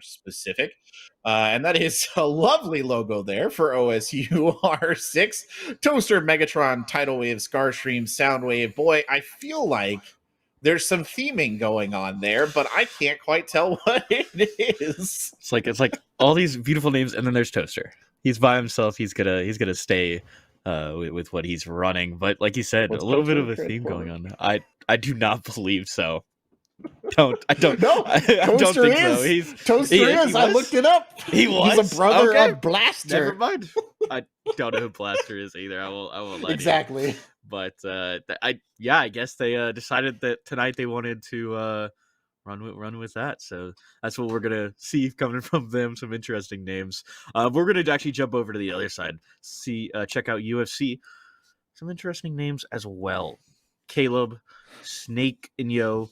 more specific. And that is a lovely logo there for OSU R6 Toaster Megatron Tidal Wave Scarstream Soundwave. Boy, I feel like there's some theming going on there, but I can't quite tell what it is. It's like all these beautiful names, and then there's Toaster. He's by himself. He's gonna stay with what he's running. But like you said, What's a little bit of a Toaster theme for? going on. I do not believe so. I don't. No, I don't Toaster think is. so. Toaster he is. I was? looked it up. He was? He's a brother Okay. of Blaster. Never mind. I don't know who Blaster is either. I won't let Exactly. you. But I guess they decided that tonight they wanted to run with that. So that's what we're gonna see coming from them. Some interesting names. We're gonna actually jump over to the other side. Check out UFC. Some interesting names as well. Caleb, Snake and Yo,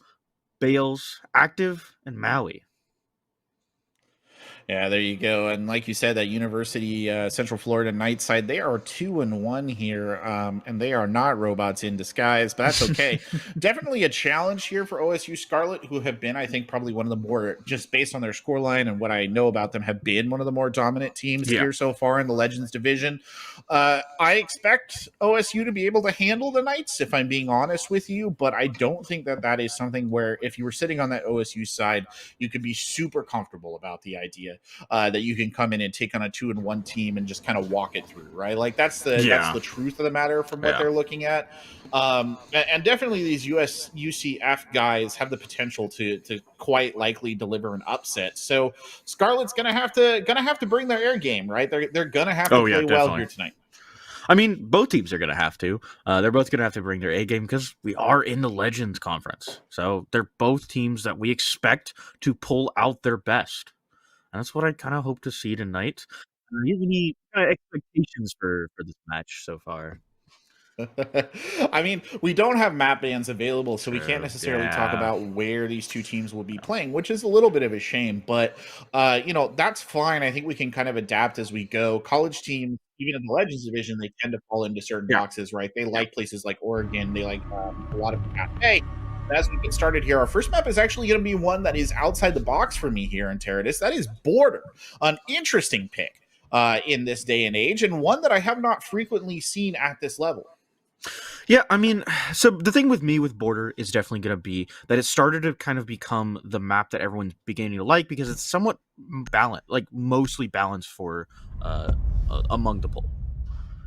Bales, Active, and Maui. Yeah, there you go. And like you said, that University Central Florida Night side, they are 2-1 here, and they are not robots in disguise, but that's okay. Definitely a challenge here for OSU Scarlet, who have been, I think, probably one of the more, just based on their scoreline and what I know about them, have been one of the more dominant teams here so far in the Legends division. I expect OSU to be able to handle the Knights, if I'm being honest with you, but I don't think that that is something where if you were sitting on that OSU side, you could be super comfortable about the idea that you can come in and take on a 2-1 team and just kind of walk it through, right? Like that's the truth of the matter from what they're looking at. And definitely these UCF guys have the potential to quite likely deliver an upset. So Scarlet's gonna have to bring their air game, right? They're gonna have to play well here tonight. I mean, both teams are going to have to. They're both going to have to bring their A game because we are in the Legends Conference. So they're both teams that we expect to pull out their best. And that's what I kind of hope to see tonight. Do you have any expectations for this match so far? I mean, we don't have map bans available, so we can't necessarily talk about where these two teams will be playing, which is a little bit of a shame. But, that's fine. I think we can kind of adapt as we go. College teams, even in the Legends division, they tend to fall into certain boxes, right? They like places like Oregon. They like a lot of cafe. As we get started here, our first map is actually going to be one that is outside the box for me here in Interritus. That is Border, an interesting pick in this day and age, and one that I have not frequently seen at this level. Yeah, I mean, so the thing with me with Border is definitely going to be that it started to kind of become the map that everyone's beginning to like because it's somewhat balanced, like mostly balanced for among the pool.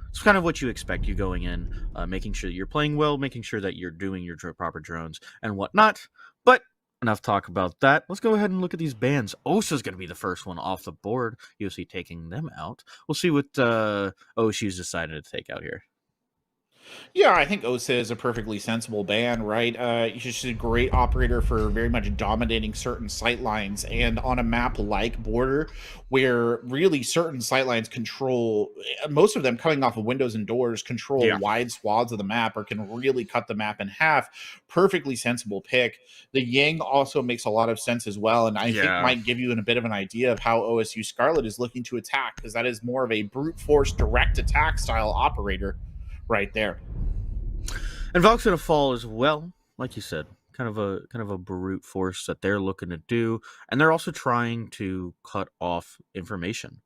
It's kind of what you expect. You going in, making sure that you're playing well, making sure that you're doing your proper drones and whatnot. But enough talk about that. Let's go ahead and look at these bans. OSU's going to be the first one off the board. UFC taking them out. We'll see what OSU's decided to take out here. Yeah, I think OSA is a perfectly sensible ban, right? He's just a great operator for very much dominating certain sight lines. And on a map like Border, where really certain sight lines control, most of them coming off of windows and doors, control wide swaths of the map or can really cut the map in half. Perfectly sensible pick. The Yang also makes a lot of sense as well. And I think might give you a bit of an idea of how OSU Scarlet is looking to attack, because that is more of a brute force direct attack style operator right there. And Valk's gonna fall as well, like you said, kind of a brute force that they're looking to do, and they're also trying to cut off information.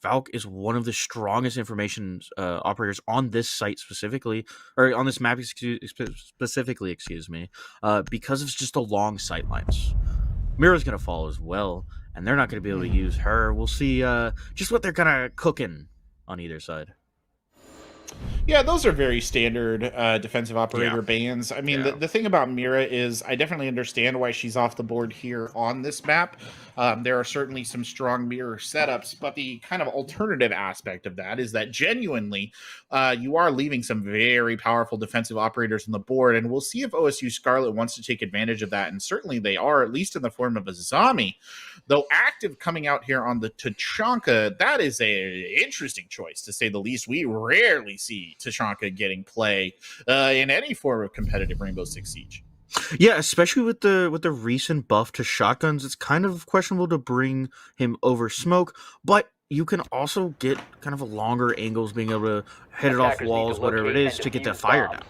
Valk is one of the strongest information operators on this site specifically, or on this map specifically, because of just the long sight lines. Mira's gonna fall as well, and they're not gonna be able to use her. We'll see just what they're kind of cooking on either side. Yeah, those are very standard defensive operator bans. I mean, the thing about Mira is I definitely understand why she's off the board here on this map. There are certainly some strong mirror setups, but the kind of alternative aspect of that is that genuinely you are leaving some very powerful defensive operators on the board, and we'll see if OSU Scarlet wants to take advantage of that, and certainly they are, at least in the form of a Zami. Though Active coming out here on the Tachanka, that is a interesting choice, to say the least. We rarely see Tachanka getting play in any form of competitive Rainbow Six Siege. Yeah, especially with the recent buff to shotguns, it's kind of questionable to bring him over smoke, but you can also get kind of a longer angles, being able to hit it off walls, whatever it is, to get that fire down.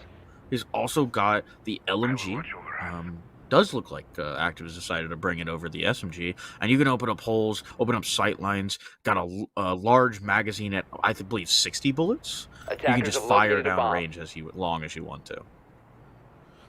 He's also got the LMG, does look like Active has decided to bring it over the SMG, and you can open up holes, open up sight lines. Got a large magazine at I believe 60 bullets. You can just fire down range as long as you want to.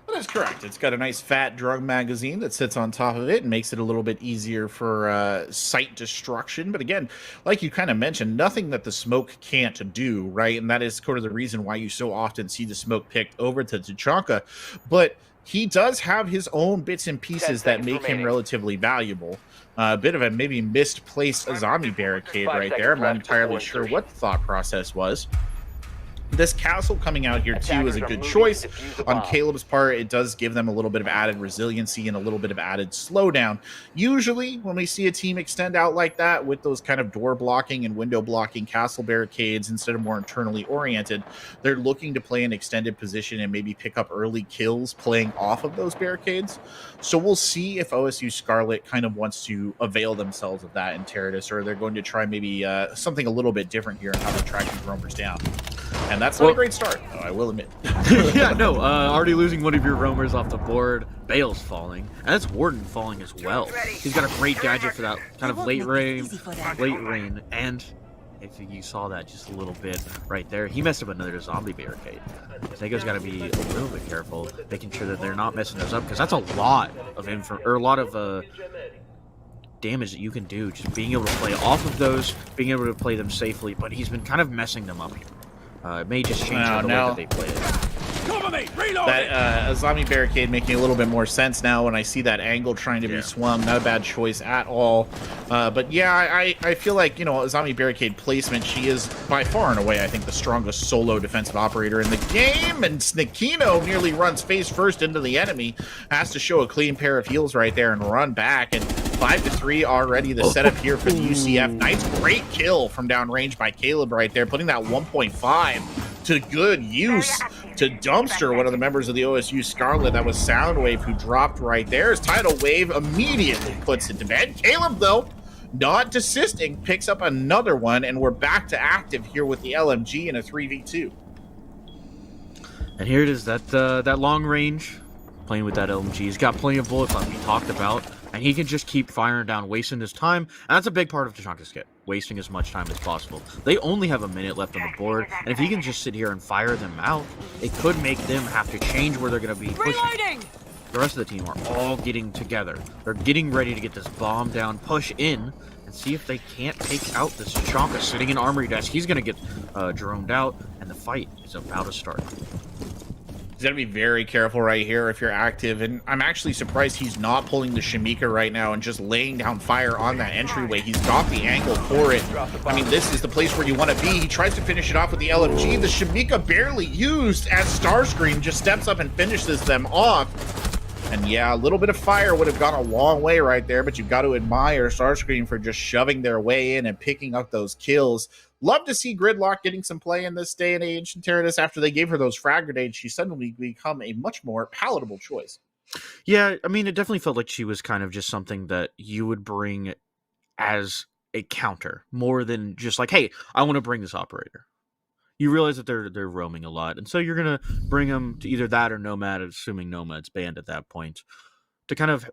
That is correct. It's got a nice fat drum magazine that sits on top of it and makes it a little bit easier for sight destruction. But again, like you kind of mentioned, nothing that the smoke can't do, right? And that is sort of the reason why you so often see the smoke picked over to Tachanka. But he does have his own bits and pieces that make him relatively valuable. A bit of a maybe misplaced zombie barricade right there. I'm not entirely sure what the thought process was. This castle coming out here, too, is a good choice. On Caleb's part, it does give them a little bit of added resiliency and a little bit of added slowdown. Usually, when we see a team extend out like that with those kind of door blocking and window blocking castle barricades instead of more internally oriented, they're looking to play an extended position and maybe pick up early kills playing off of those barricades. So we'll see if OSU Scarlet kind of wants to avail themselves of that in Interritus, or they're going to try maybe something a little bit different here in how they track these roamers down. And that's not a great start, though, I will admit. Yeah, no, already losing one of your roamers off the board. Bale's falling. And that's Warden falling as well. He's got a great gadget for that kind of late rain. And if you saw that just a little bit right there, he messed up another zombie barricade. Sego's got to be a little bit careful, making sure that they're not messing those up, because that's a lot of damage that you can do, just being able to play off of those, being able to play them safely, but he's been kind of messing them up here. It may just change the way that they play it. That zombie barricade making a little bit more sense now when I see that angle trying to be swung. Not a bad choice at all. But yeah, I feel like, a zombie barricade placement, she is by far and away, I think, the strongest solo defensive operator in the game. And Snakino nearly runs face first into the enemy. Has to show a clean pair of heels right there and run back. And 5-3 already the setup here for the UCF Knights. Great kill from downrange by Caleb right there, putting that 1.5 to good use to Dumpster, one of the members of the OSU Scarlet. That was Soundwave who dropped right there. As Tidal Wave immediately puts it to bed. Caleb, though, not desisting, picks up another one, and we're back to active here with the LMG in a 3v2. And here it is, that long range, playing with that LMG. He's got plenty of bullets like we talked about, and he can just keep firing down, wasting his time. And that's a big part of Tachanka's kit, wasting as much time as possible. They only have a minute left on the board, and if he can just sit here and fire them out, it could make them have to change where they're going to be pushing. Reloading! The rest of the team are all getting together. They're getting ready to get this bomb down, push in, and see if they can't take out this Tachanka sitting in armory desk. He's going to get droned out, and the fight is about to start. He's got to be very careful right here if you're active, and I'm actually surprised he's not pulling the Shamika right now and just laying down fire on that entryway. He's got the angle for it. I mean, this is the place where you want to be. He tries to finish it off with the LMG. The Shamika barely used as Starscream just steps up and finishes them off. And yeah, a little bit of fire would have gone a long way right there, but you've got to admire Starscream for just shoving their way in and picking up those kills. Love to see Gridlock getting some play in this day and age. And Interritus, after they gave her those frag grenades, she suddenly become a much more palatable choice. Yeah, I mean, it definitely felt like she was kind of just something that you would bring as a counter, more than just like, hey, I want to bring this operator. You realize that they're roaming a lot, and so you're going to bring them to either that or Nomad, assuming Nomad's banned at that point, to kind of,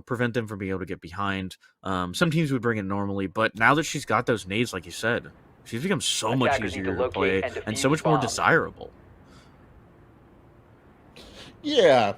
prevent them from being able to get behind. Some teams would bring it normally, but now that she's got those nades, like you said, she's become so much easier to play and so much more desirable. Yeah.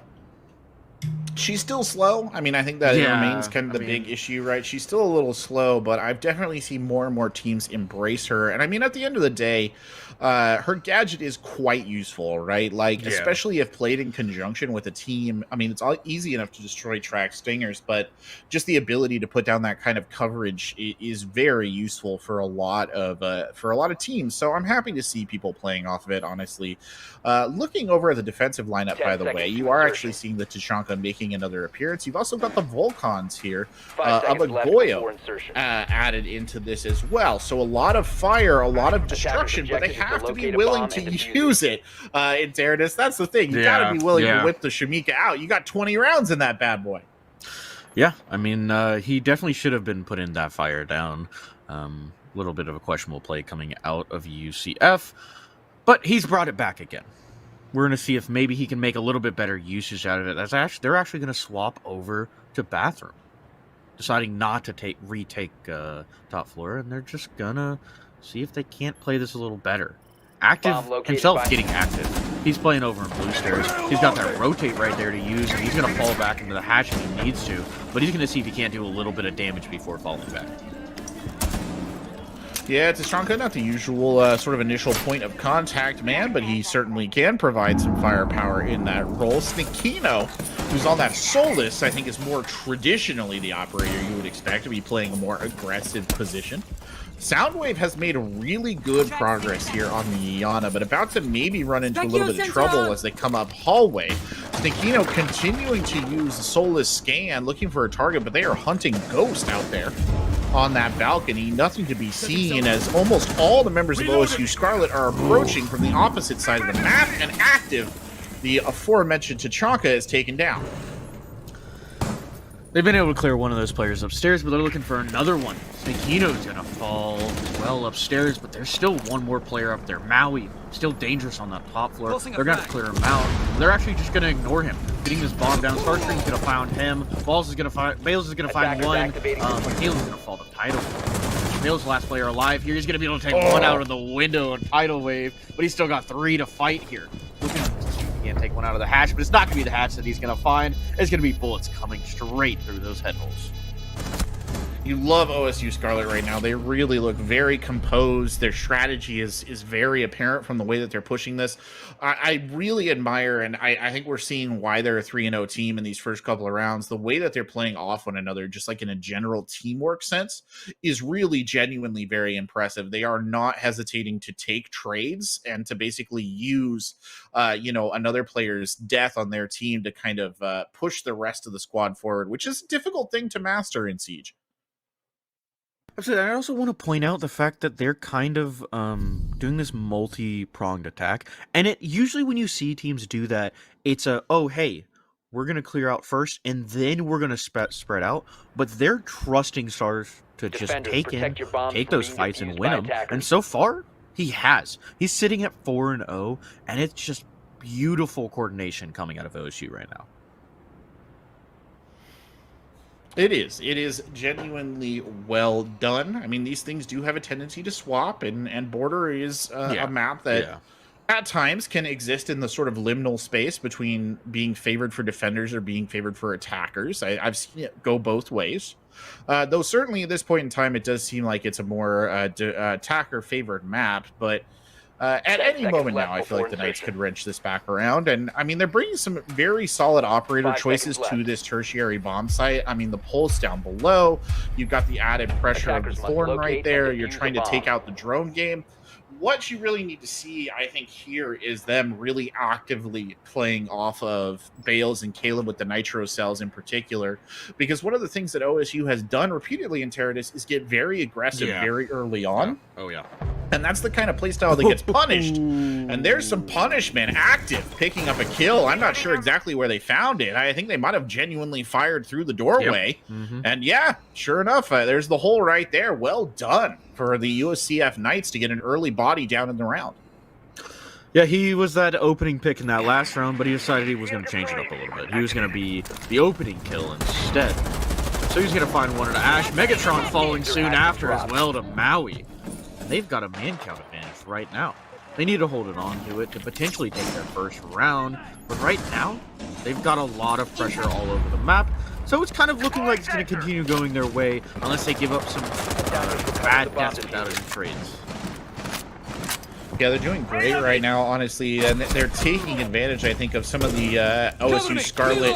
She's still slow. I mean, I think that remains kind of the big issue, right? She's still a little slow, but I've definitely seen more and more teams embrace her. And I mean, at the end of the day, her gadget is quite useful, right? Like, especially if played in conjunction with a team. I mean, it's all easy enough to destroy track stingers, but just the ability to put down that kind of coverage is very useful for a lot of teams. So I'm happy to see people playing off of it, honestly. Looking over at the defensive lineup, by the way, you are actually seeing the Tachanka making another appearance. You've also got the Volcans here of a Goyo added into this as well. So a lot of fire, a lot of destruction, but they have to be willing to use it in Interritus. That's the thing. You got to be willing to whip the Shamika out. You got 20 rounds in that bad boy. Yeah, I mean, he definitely should have been putting that fire down. A little bit of a questionable play coming out of UCF, but he's brought it back again. We're going to see if maybe he can make a little bit better usage out of it. They're actually going to swap over to bathroom, deciding not to retake top floor, and they're just going to see if they can't play this a little better. Active himself getting active. He's playing over in blue stairs. He's got that rotate right there to use, and he's going to fall back into the hatch if he needs to, but he's going to see if he can't do a little bit of damage before falling back. Yeah, Tashonka, not the usual sort of initial point of contact man, but he certainly can provide some firepower in that role. Sneakino, who's on that Solus, I think is more traditionally the operator you would expect to be playing a more aggressive position. Soundwave has made a really good progress here on the Iana, but about to maybe run into a little bit of trouble as they come up hallway. Sneakino continuing to use the Solus scan, looking for a target, but they are hunting Ghost out there on that balcony. Nothing to be seen as almost all the members of OSU Scarlet are approaching from the opposite side of the map, and Active, the aforementioned Tachanka, is taken down. They've been able to clear one of those players upstairs, but they're looking for another one. Sneakino's gonna fall as well upstairs, but there's still one more player up there. Maui, still dangerous on that top floor. They're gonna clear him out. They're actually just gonna ignore him. Getting this bomb down. Starscream's gonna find him. Bales is gonna find one. Caleb's gonna fall to Tidal Wave. Bale's the last player alive here. He's gonna be able to take one out of the window on Tidal Wave, but he's still got 3 to fight here. Looking can't take one out of the hatch, but it's not going to be the hatch that he's going to find. It's going to be bullets coming straight through those head holes. You love OSU Scarlet right now. They really look very composed. Their strategy is very apparent from the way that they're pushing this. I really admire, and I think we're seeing why they're a 3-0 team in these first couple of rounds. The way that they're playing off one another, just like in a general teamwork sense, is really genuinely very impressive. They are not hesitating to take trades and to basically use, another player's death on their team to kind of push the rest of the squad forward, which is a difficult thing to master in Siege. I also want to point out the fact that they're kind of doing this multi-pronged attack. And it usually when you see teams do that, it's hey, we're going to clear out first, and then we're going to spread out. But they're trusting Stars to just take those fights and win them. And so far, he has. He's sitting at 4-0, and it's just beautiful coordination coming out of OSU right now. It is genuinely well done. I mean, these things do have a tendency to swap, and Border is a map that at times can exist in the sort of liminal space between being favored for defenders or being favored for attackers. I've seen it go both ways. Though certainly at this point in time, it does seem like it's a more attacker-favored map, but at any moment now, I feel like the Knights could wrench this back around. And, I mean, they're bringing some very solid operator choices to this tertiary bomb site. I mean, the pulse down below. You've got the added pressure of the Thorn right there. You're trying to take out the drone game. What you really need to see, I think, here is them really actively playing off of Bales and Caleb with the Nitro cells in particular. Because one of the things that OSU has done repeatedly in Interritus is get very aggressive very early on. Yeah. Oh, yeah. And that's the kind of playstyle that gets punished. And there's some punishment. Active picking up a kill. I'm not sure exactly where they found it. I think they might have genuinely fired through the doorway. Yep. Mm-hmm. And yeah, sure enough, there's the hole right there. Well done for the UCF Knights to get an early body down in the round. Yeah, he was that opening pick in that last round, but he decided he was going to change it up a little bit. He was going to be the opening kill instead. So he's going to find one to Ash. Megatron following soon after as well to Maui. They've got a man count advantage right now. They need to hold it on to it to potentially take their first round. But right now, they've got a lot of pressure all over the map. So it's kind of looking like it's going to continue going their way unless they give up some bad deaths without any trades. Yeah, they're doing great right now, honestly, and they're taking advantage, I think, of some of the OSU Scarlet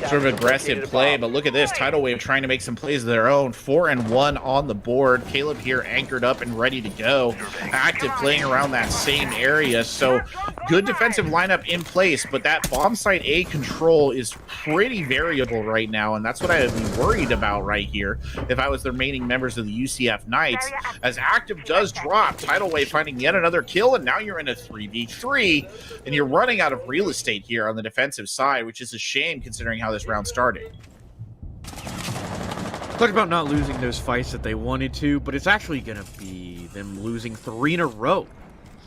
sort of aggressive play. But look at this, Tidal Wave trying to make some plays of their own. 4-1 on the board. Caleb here anchored up and ready to go. Active playing around that same area. So good defensive lineup in place, but that bomb site A control is pretty variable right now, and that's what I would be worried about right here if I was the remaining members of the UCF Knights. As Active does drop, Tidal Wave finding yet another kill, and now you're in a 3v3, and you're running out of real estate here on the defensive side, which is a shame considering how this round started. Talk about not losing those fights that they wanted to, but it's actually going to be them losing 3 in a row.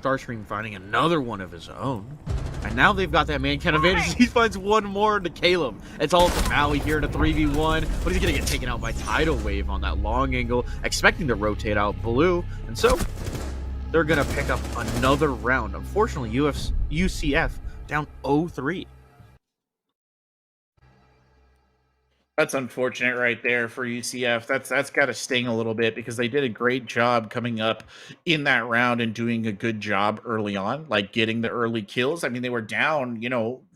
Starscream finding another one of his own. And now they've got that man count advantage. He finds one more to Caleb. It's all to Maui here in a 3v1, but he's going to get taken out by Tidal Wave on that long angle, expecting to rotate out blue. And so they're going to pick up another round. Unfortunately, UCF down 0-3. That's unfortunate right there for UCF. That's got to sting a little bit because they did a great job coming up in that round and doing a good job early on, like getting the early kills. I mean, they were down,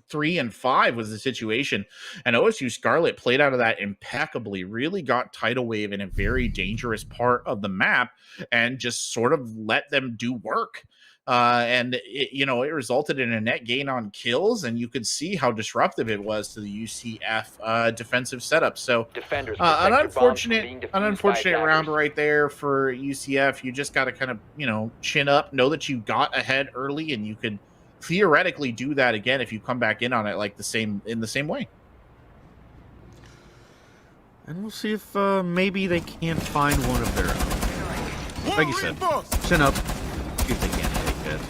3 and 5 was the situation, and OSU Scarlet played out of that impeccably, really got Tidal Wave in a very dangerous part of the map and just sort of let them do work. And it resulted in a net gain on kills, and you could see how disruptive it was to the UCF defensive setup. So an unfortunate round right there for UCF. You just got to kind of chin up, know that you got ahead early, and you could theoretically do that again if you come back in on it like in the same way. And we'll see if maybe they can't find one of their own. Like you said, chin up, see if they can take it.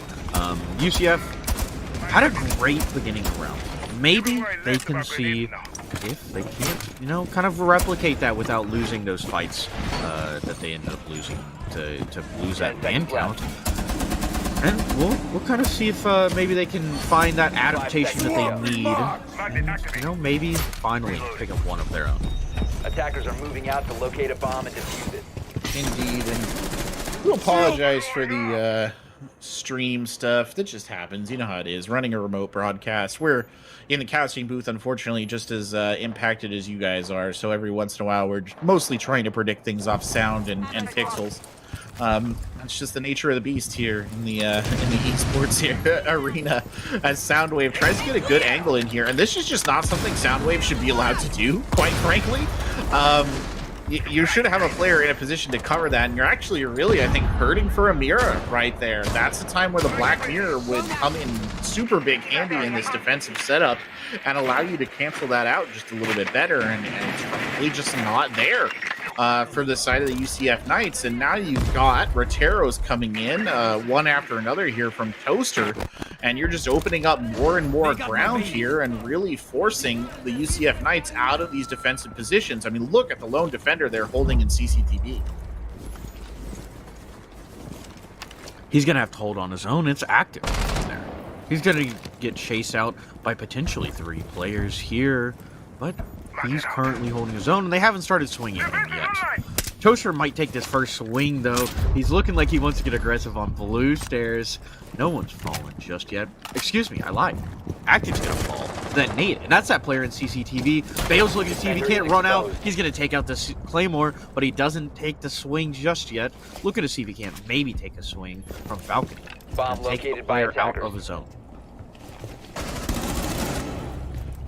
UCF had a great beginning round. Maybe they can see if they can't, kind of replicate that without losing those fights that they ended up losing to lose that man count. And we'll kind of see if maybe they can find that adaptation that they need. And, maybe finally pick up one of their own. Attackers are moving out to locate a bomb and defuse it. Indeed, and we'll apologize for the stream stuff. That just happens. You know how it is. Running a remote broadcast. We're in the casting booth, unfortunately, just as impacted as you guys are. So every once in a while, we're mostly trying to predict things off sound and pixels. It's just the nature of the beast here in the esports here arena, as Soundwave tries to get a good angle in here, and this is just not something Soundwave should be allowed to do, quite frankly. You should have a player in a position to cover that, and you're actually really, I think, hurting for a mirror right there. That's the time where the black mirror would come in super big handy in this defensive setup and allow you to cancel that out just a little bit better, and it's probably just not there for the side of the UCF Knights. And now you've got Roteros coming in one after another here from Toaster, and you're just opening up more and more ground here and really forcing the UCF Knights out of these defensive positions. I mean, look at the lone defender they're holding in CCTV. He's going to have to hold on his own. It's active there. He's going to get chased out by potentially 3 players here, but he's currently holding his own, and they haven't started swinging him yet. Toaster might take this first swing, though. He's looking like he wants to get aggressive on blue stairs. No one's fallen just yet. Excuse me, I lied. Active's gonna fall. Then Nate, and that's that player in CCTV. Bale's looking to see if he can't run out. He's gonna take out this Claymore, but he doesn't take the swing just yet. Looking to see if he can't maybe take a swing from Balcony. Bomb located by out of his own.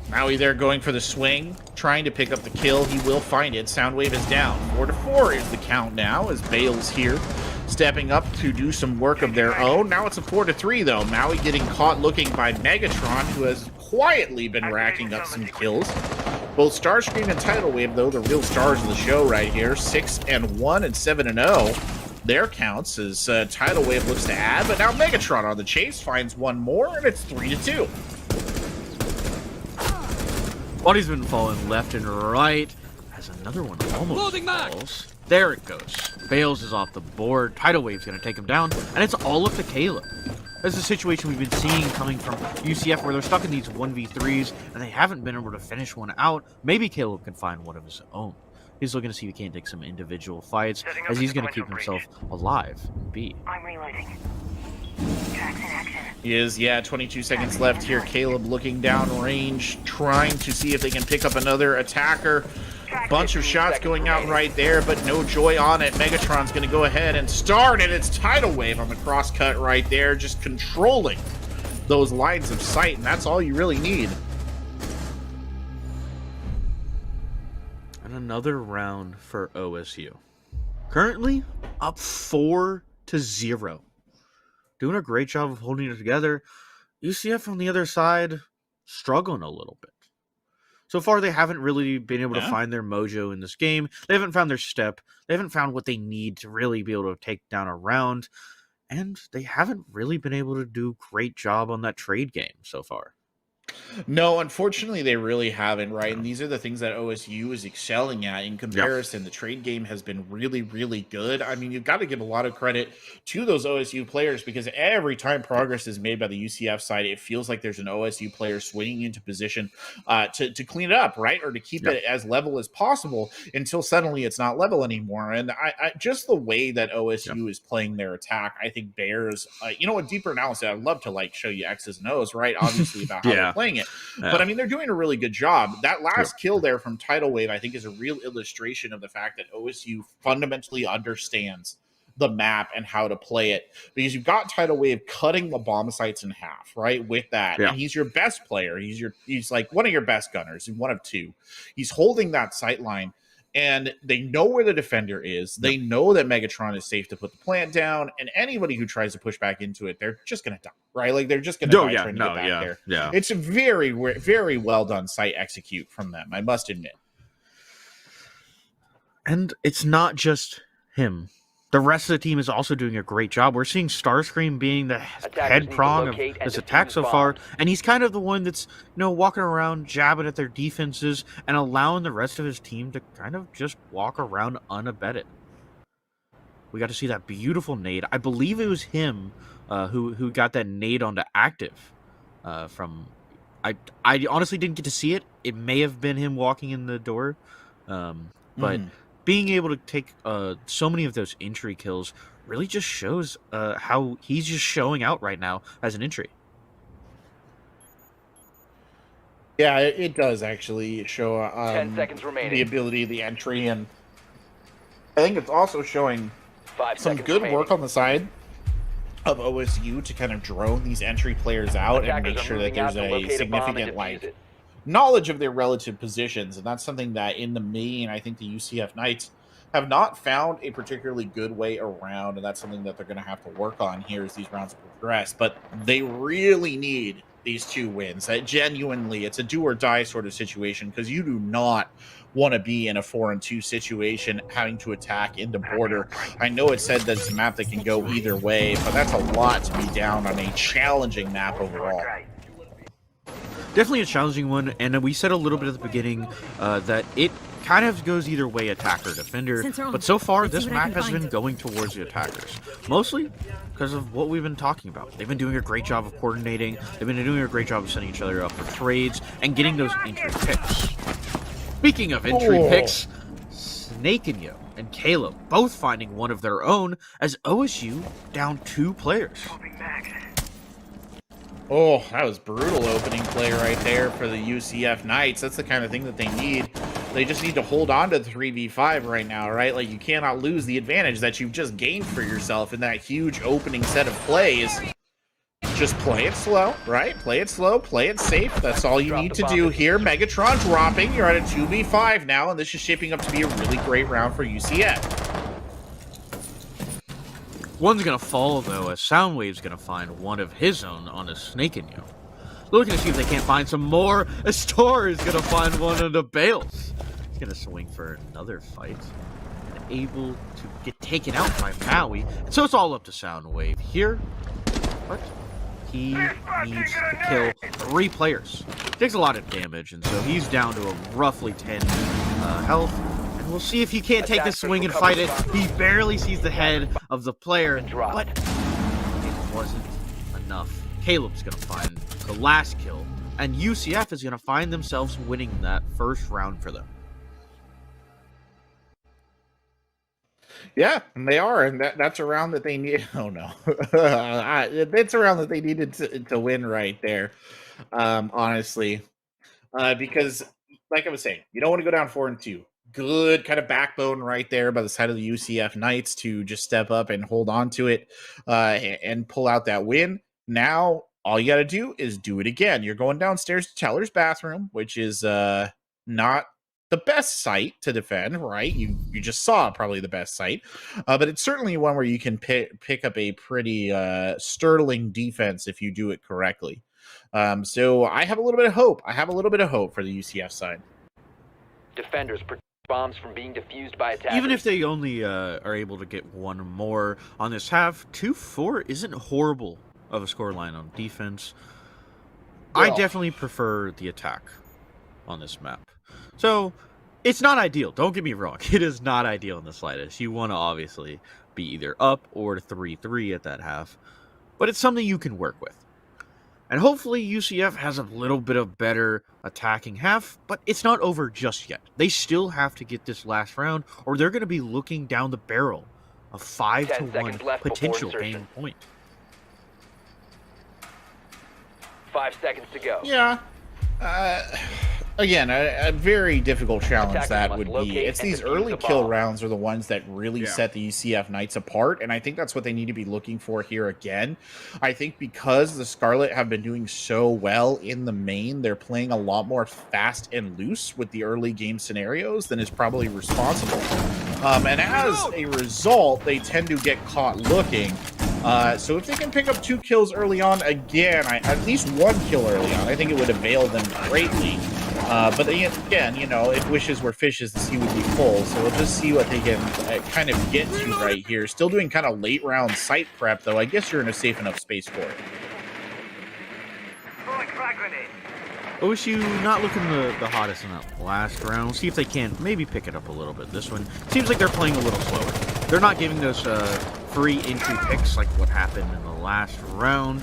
Maui there going for the swing, trying to pick up the kill. He will find it. Soundwave is down. 4-4 is the count now, as Bale's here, stepping up to do some work of their own. Now it's a 4-3, though. Maui getting caught looking by Megatron, who has quietly been racking up some kills. Both Starscream and Tidal Wave, though, the real stars of the show right here, 6-1 and 7-0. Their counts as Tidal Wave looks to add, but now Megatron on the chase finds one more, and it's 3-2. Body's been falling left and right as another one almost falls. There it goes. Bales is off the board. Tidal Wave's going to take him down, and it's all up to Caleb. This is a situation we've been seeing coming from UCF where they're stuck in these 1v3s, and they haven't been able to finish one out. Maybe Caleb can find one of his own. He's looking to see if he can't take some individual fights, as he's going to keep himself alive in B. I'm reloading. Tracks in action. Is 22 seconds left here. Caleb looking down range, trying to see if they can pick up another attacker. Bunch of shots going out right there, but no joy on it. Megatron's going to go ahead and start, and it's Tidal Wave on the cross cut right there, just controlling those lines of sight, and that's all you really need. And another round for OSU. Currently up 4-0. Doing a great job of holding it together. UCF on the other side, struggling a little bit. So far, they haven't really been able to find their mojo in this game. They haven't found their step. They haven't found what they need to really be able to take down a round. and they haven't really been able to do a great job on that trade game so far. No, unfortunately, they really haven't, right? And these are the things that OSU is excelling at. In comparison, the trade game has been really, really good. I mean, you've got to give a lot of credit to those OSU players because every time progress is made by the UCF side, it feels like there's an OSU player swinging into position to clean it up, right? Or to keep it as level as possible until suddenly it's not level anymore. And I just the way that OSU is playing their attack, I think bears, a deeper analysis. I'd love to show you X's and O's, right? Obviously about how they're playing it. But I mean, they're doing a really good job. That last kill there from Tidal Wave, I think, is a real illustration of the fact that OSU fundamentally understands the map and how to play it. Because you've got Tidal Wave cutting the bomb sites in half, right? With that. And he's your best player. He's like one of your best gunners, one of two. He's holding that sight line. And they know where the defender is. They know that Megatron is safe to put the plant down. And anybody who tries to push back into it, they're just going to die, right? Like, they're just going to die trying to get back there. Yeah. It's a very, very well done site execute from them, I must admit. And it's not just him. The rest of the team is also doing a great job. We're seeing Starscream being the head prong of this attack so far, and he's kind of the one that's walking around jabbing at their defenses and allowing the rest of his team to kind of just walk around unabated. We got to see that beautiful nade. I believe it was him who got that nade onto active. I honestly didn't get to see it. It may have been him walking in the door, but. Being able to take so many of those entry kills really just shows how he's just showing out right now as an entry. Yeah, it does actually show 10 seconds remaining. The ability of the entry, and I think it's also showing some good work on the side of OSU to kind of drone these entry players out and make sure that there's a significant knowledge of their relative positions. And that's something that in the main, I think the UCF Knights have not found a particularly good way around, and that's something that they're going to have to work on here as these rounds progress. But they really need these 2 wins. That genuinely, it's a do or die sort of situation, because you do not want to be in a 4-2 situation having to attack into border. I know it said that it's a map that can go either way, but that's a lot to be down on a challenging map overall. Definitely a challenging one, and we said a little bit at the beginning that it kind of goes either way, attacker, defender, but so far this map has been going towards the attackers, mostly because of what we've been talking about. They've been doing a great job of coordinating, they've been doing a great job of setting each other up for trades, and getting those entry picks. Speaking of entry picks, Snake and Caleb both finding one of their own as OSU down 2 players. Oh, that was brutal opening play right there for the UCF Knights. That's the kind of thing that they need. They just need to hold on to the 3v5 right now, right? Like, you cannot lose the advantage that you've just gained for yourself in that huge opening set of plays. Just play it slow, right? Play it slow, play it safe. That's all you need to do here. Megatron dropping. You're at a 2v5 now, and this is shaping up to be a really great round for UCF. One's gonna fall, though, as Soundwave's gonna find one of his own on a Snake and You. Looking to see if they can't find some more. Astor is gonna find one of the bales. He's gonna swing for another fight. And able to get taken out by Maui. And so it's all up to Soundwave here. But he needs to kill 3 players. Takes a lot of damage, and so he's down to a roughly 10 health. We'll see if he can't take the swing and fight it. He barely sees the head of the player, but it wasn't enough. Caleb's going to find the last kill, and UCF is going to find themselves winning that first round for them. Yeah, and they are, and that's a round that they need. Oh, no. It's a round that they needed to win right there, honestly, because, like I was saying, you don't want to go down 4-2. Good kind of backbone right there by the side of the UCF Knights to just step up and hold on to it and pull out that win. Now, all you got to do is do it again. You're going downstairs to Teller's bathroom, which is not the best site to defend, right? You just saw probably the best site, but it's certainly one where you can pick up a pretty sterling defense if you do it correctly. So I have a little bit of hope. I have a little bit of hope for the UCF side. Defenders bombs from being defused by attackers. Even if they only are able to get one more on this half, 2-4 isn't horrible of a scoreline on defense. I definitely prefer the attack on this map. So, it's not ideal. Don't get me wrong. It is not ideal in the slightest. You want to obviously be either up or 3-3 at that half. But it's something you can work with. And hopefully UCF has a little bit of better attacking half, but it's not over just yet. They still have to get this last round, or they're going to be looking down the barrel of 5-1 potential game point. 5 seconds to go. Yeah. Again, a very difficult challenge Attackers that must would be. locate It's and these defuse early the kill bomb. rounds are the ones that really set the UCF Knights apart, and I think that's what they need to be looking for here again. I think because the Scarlet have been doing so well in the main, they're playing a lot more fast and loose with the early game scenarios than is probably responsible. And as a result, they tend to get caught looking. So if they can pick up 2 kills early on, again, at least 1 kill early on, I think it would avail them greatly. But again, you know, if wishes were fishes, the sea would be full. So we'll just see what they can kind of get to right here. Still doing kind of late round site prep, though. I guess you're in a safe enough space for it. Throwing frag grenade. OSU not looking the hottest in that last round. We'll see if they can maybe pick it up a little bit. This one seems like they're playing a little slower. They're not giving those free entry picks like what happened in the last round.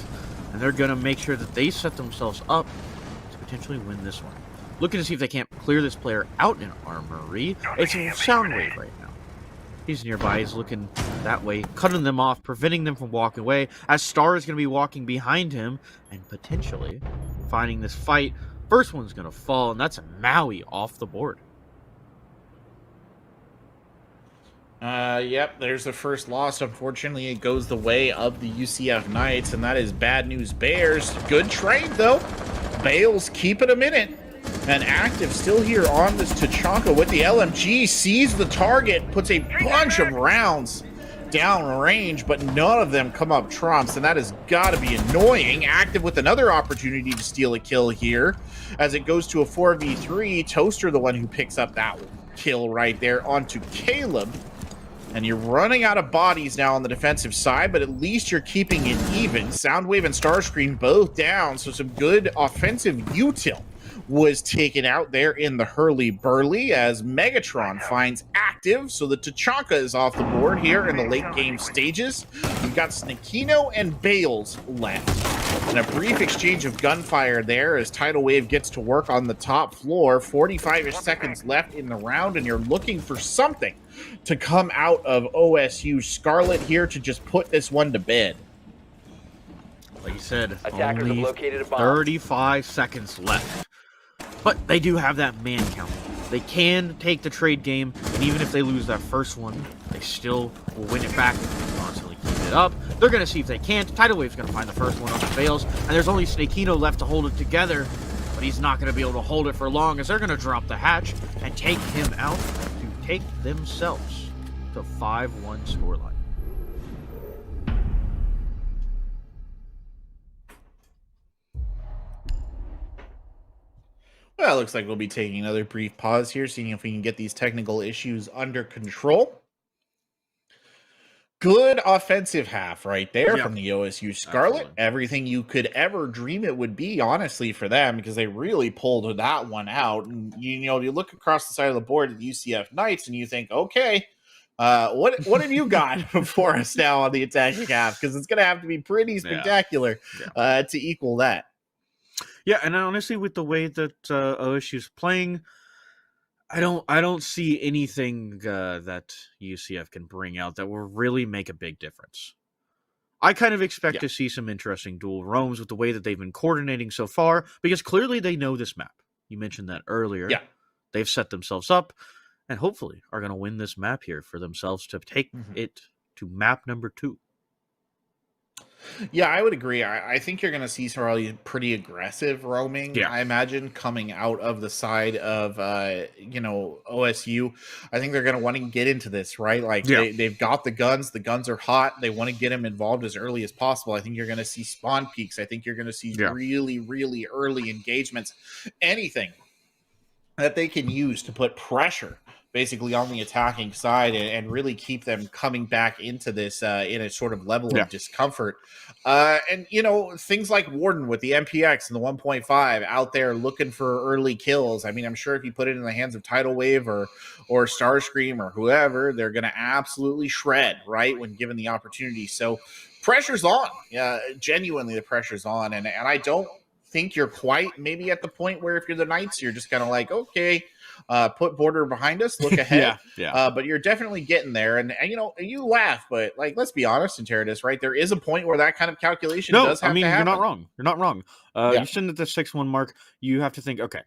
And they're going to make sure that they set themselves up to potentially win this one. Looking to see if they can't clear this player out in Armory. It's a Soundwave right now. He's nearby. He's looking that way, cutting them off, preventing them from walking away. As Star is going to be walking behind him and potentially finding this fight. First one's going to fall, and that's a Maui off the board. Yep, there's the first loss. Unfortunately, it goes the way of the UCF Knights, and that is bad news bears. Good trade, though. Bales keeping them in it. And Active still here on this Tachanka with the LMG, sees the target, puts a bunch of rounds down range, but none of them come up trumps, and that has got to be annoying. Active with another opportunity to steal a kill here as it goes to a 4v3. Toaster the one who picks up that kill right there onto Caleb. And you're running out of bodies now on the defensive side, but at least you're keeping it even. Soundwave and Starscream both down, so some good offensive util was taken out there in the hurly-burly as Megatron finds Active, so the Tachanka is off the board here in the late game stages. We've got Snakino and Bales left. And a brief exchange of gunfire there as Tidal Wave gets to work on the top floor. 45-ish seconds left in the round, and you're looking for something to come out of OSU. Scarlet here to just put this one to bed. Like you said, Attackers have only located a bomb. 35 seconds left. But they do have that man count. They can take the trade game, and even if they lose that first one, they still will win it back if they constantly keep it up. They're going to see if they can't. Tidal Wave's going to find the first one on the fails, and there's only Snakino left to hold it together, but he's not going to be able to hold it for long as they're going to drop the hatch and take him out to take themselves to 5-1 scoreline. Well, it looks like we'll be taking another brief pause here, seeing if we can get these technical issues under control. Good offensive half right there from the OSU Scarlet. Absolutely. Everything you could ever dream it would be, honestly, for them, because they really pulled that one out. And, you know, you look across the side of the board at the UCF Knights and you think, okay, what have you got for us now on the attacking half? Because it's going to have to be pretty spectacular to equal that. Yeah, and honestly, with the way that OSU's playing, I don't see anything that UCF can bring out that will really make a big difference. I kind of expect to see some interesting dual roams with the way that they've been coordinating so far, because clearly they know this map. You mentioned that earlier. Yeah. They've set themselves up, and hopefully are going to win this map here for themselves to take it to map number 2. Yeah, I would agree. I think you're going to see some pretty aggressive roaming, Yeah. I imagine, coming out of the side of, OSU. I think they're going to want to get into this, right? Like, they've got the guns are hot. They want to get them involved as early as possible. I think you're going to see spawn peaks. I think you're going to see really, really early engagements. Anything that they can use to put pressure basically on the attacking side and really keep them coming back into this in a sort of level of discomfort. And, things like Warden with the MPX and the 1.5 out there looking for early kills. I mean, I'm sure if you put it in the hands of Tidal Wave or Starscream or whoever, they're going to absolutely shred, right, when given the opportunity. So pressure's on. Yeah, genuinely the pressure's on. And I don't think you're quite maybe at the point where if you're the Knights, you're just kind of like, okay, put Border behind us, look ahead. But you're definitely getting there. And you laugh, but like, let's be honest, Interritus, right? There is a point where that kind of calculation does have to happen. You're not wrong. You're not wrong. You sitting at the 6-1 mark, you have to think, okay,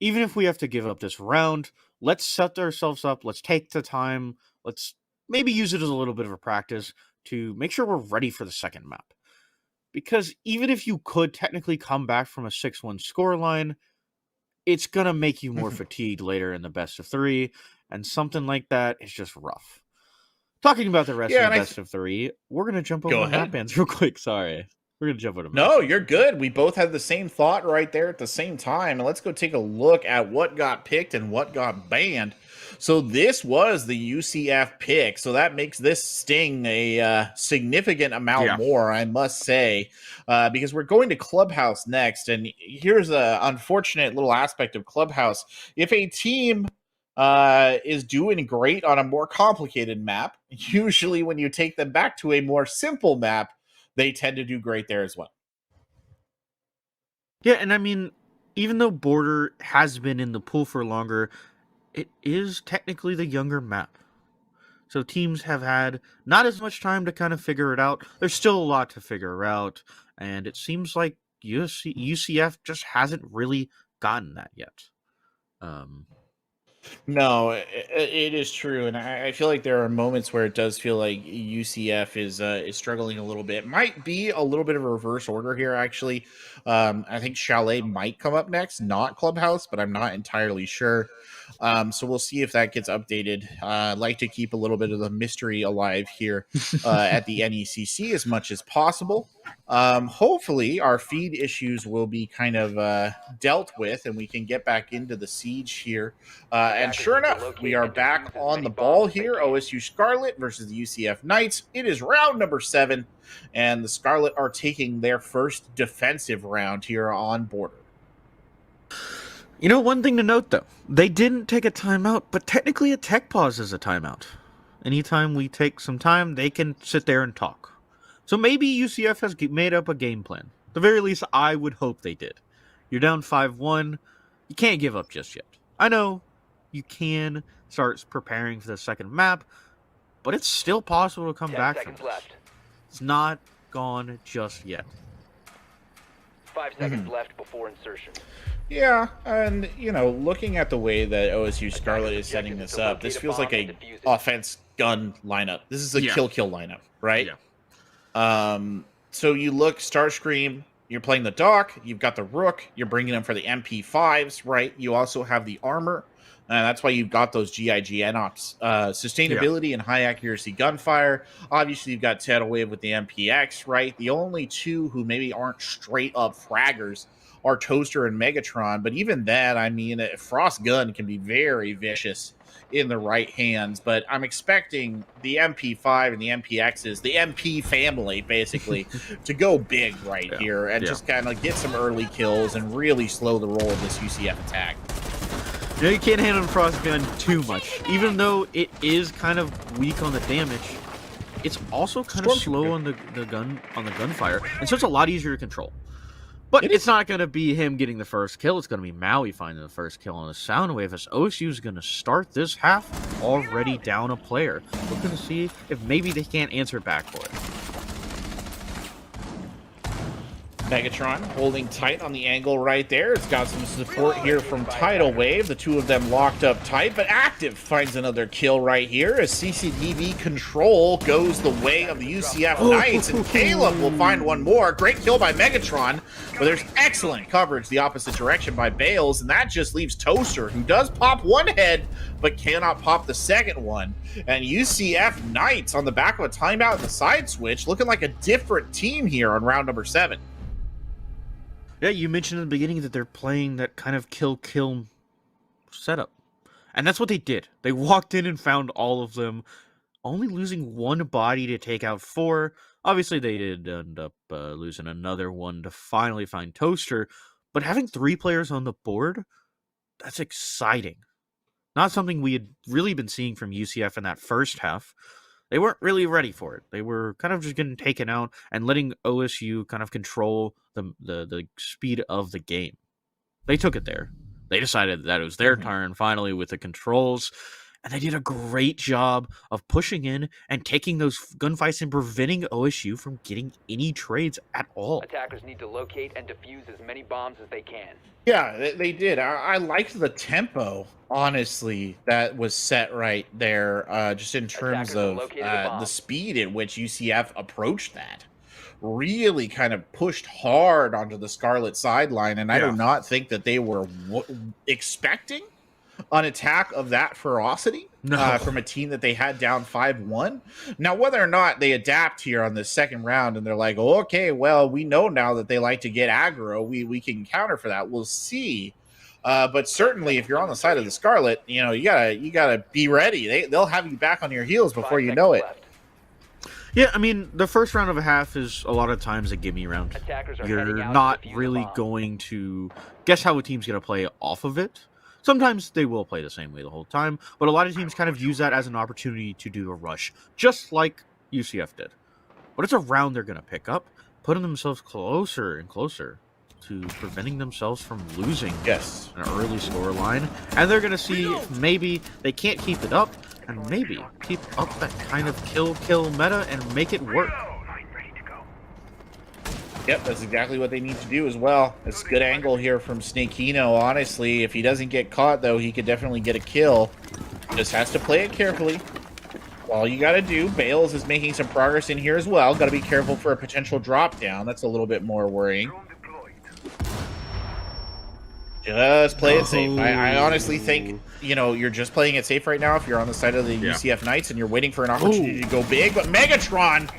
even if we have to give up this round, let's set ourselves up. Let's take the time. Let's maybe use it as a little bit of a practice to make sure we're ready for the second map. Because even if you could technically come back from a 6-1 scoreline, it's going to make you more fatigued later in the best of 3, and something like that is just rough. Talking about the rest of the best of 3, we're going to jump over the map bands real quick. Sorry. We're going to jump over the map. No, you're good. We both had the same thought right there at the same time. And let's go take a look at what got picked and what got banned. So this was the UCF pick. So that makes this sting a significant amount more, I must say, because we're going to Clubhouse next. And here's an unfortunate little aspect of Clubhouse. If a team is doing great on a more complicated map, usually when you take them back to a more simple map, they tend to do great there as well. Yeah, and I mean, even though Border has been in the pool for longer, it is technically the younger map. So teams have had not as much time to kind of figure it out. There's still a lot to figure out, and it seems like UCF just hasn't really gotten that yet. No, it is true, and I feel like there are moments where it does feel like UCF is struggling a little bit. Might be a little bit of a reverse order here, actually. I think Chalet might come up next, not Clubhouse, but I'm not entirely sure. So we'll see if that gets updated. I'd like to keep a little bit of the mystery alive here at the NECC as much as possible. Hopefully, our feed issues will be kind of dealt with, and we can get back into the siege here. And sure enough, we are back on the ball here. OSU Scarlet versus the UCF Knights. It is round number 7, and the Scarlet are taking their first defensive round here on Border. You know, one thing to note, though. They didn't take a timeout, but technically a tech pause is a timeout. Anytime we take some time, they can sit there and talk. So maybe UCF has made up a game plan. At the very least, I would hope they did. You're down 5-1. You can't give up just yet. I know you can start preparing for the second map, but it's still possible to come back from this. It's not gone just yet. 5 seconds left before insertion. Yeah, and, looking at the way that OSU Scarlet is setting this up, this feels like a offense gun lineup. This is a kill-kill lineup, right? Yeah. So you look, Starscream, you're playing the Doc, you've got the Rook, you're bringing them for the MP5s, right? You also have the armor, and that's why you've got those GIG NOPs. Sustainability and high-accuracy gunfire. Obviously, you've got Tidal Wave with the MPX, right? The only two who maybe aren't straight-up fraggers are Toaster and Megatron, but even that, I mean, a Frost gun can be very vicious in the right hands, but I'm expecting the MP5 and the MPXs, the MP family, basically, to go big here and just kind of get some early kills and really slow the roll of this UCF attack. You can't handle the Frost gun too much. Even though it is kind of weak on the damage, it's also kind of slow on the gunfire, and so it's a lot easier to control. But it's not going to be him getting the first kill. It's going to be Maui finding the first kill on the Soundwave, as OSU is going to start this half already down a player. Looking to see if maybe they can't answer back for it. Megatron holding tight on the angle right there. It's got some support here from Tidal Wave. The two of them locked up tight, but Active finds another kill right here as CCTV control goes the way of the UCF Knights, and Caleb will find one more. Great kill by Megatron, but there's excellent coverage the opposite direction by Bales, and that just leaves Toaster, who does pop one head, but cannot pop the second one. And UCF Knights on the back of a timeout and the side switch, looking like a different team here on round number 7. Yeah, you mentioned in the beginning that they're playing that kind of kill-kill setup. And that's what they did. They walked in and found all of them, only losing one body to take out 4. Obviously, they did end up losing another one to finally find Toaster, but having 3 players on the board, that's exciting. Not something we had really been seeing from UCF in that first half. They weren't really ready for it. They were kind of just getting taken out and letting OSU kind of control the speed of the game. They took it there. They decided that it was their turn finally with the controls, and they did a great job of pushing in and taking those gunfights and preventing OSU from getting any trades at all. Attackers need to locate and defuse as many bombs as they can. Yeah, they did. I liked the tempo, honestly, that was set right there, just in terms Attackers have of located a bomb. the speed at which UCF approached that. Really kind of pushed hard onto the Scarlet sideline, and I do not think that they were expecting an attack of that ferocity from a team that they had down 5-1. Now, whether or not they adapt here on the second round and they're like, oh, okay, well, we know now that they like to get aggro. We can counter for that. We'll see. But certainly, if you're on the side of the Scarlet, you gotta be ready. They'll have you back on your heels before you know it. Left. Yeah, I mean, the first round of a half is a lot of times a gimme round. Attackers are You're heading out not to defuse the really bomb. going to guess how a team's going to play off of it. Sometimes they will play the same way the whole time, but a lot of teams kind of use that as an opportunity to do a rush, just like UCF did. But it's a round they're going to pick up, putting themselves closer and closer to preventing themselves from losing an early scoreline. And they're going to see if maybe they can't keep it up, and maybe keep up that kind of kill meta and make it work. Yep, that's exactly what they need to do as well. It's a good angle here from Snakino. Honestly, if he doesn't get caught, though, he could definitely get a kill. Just has to play it carefully. All you got to do, Bales is making some progress in here as well. Got to be careful for a potential drop down. That's a little bit more worrying. Just play it safe. I honestly think, you're just playing it safe right now if you're on the side of the UCF Knights and you're waiting for an opportunity to go big. But Megatron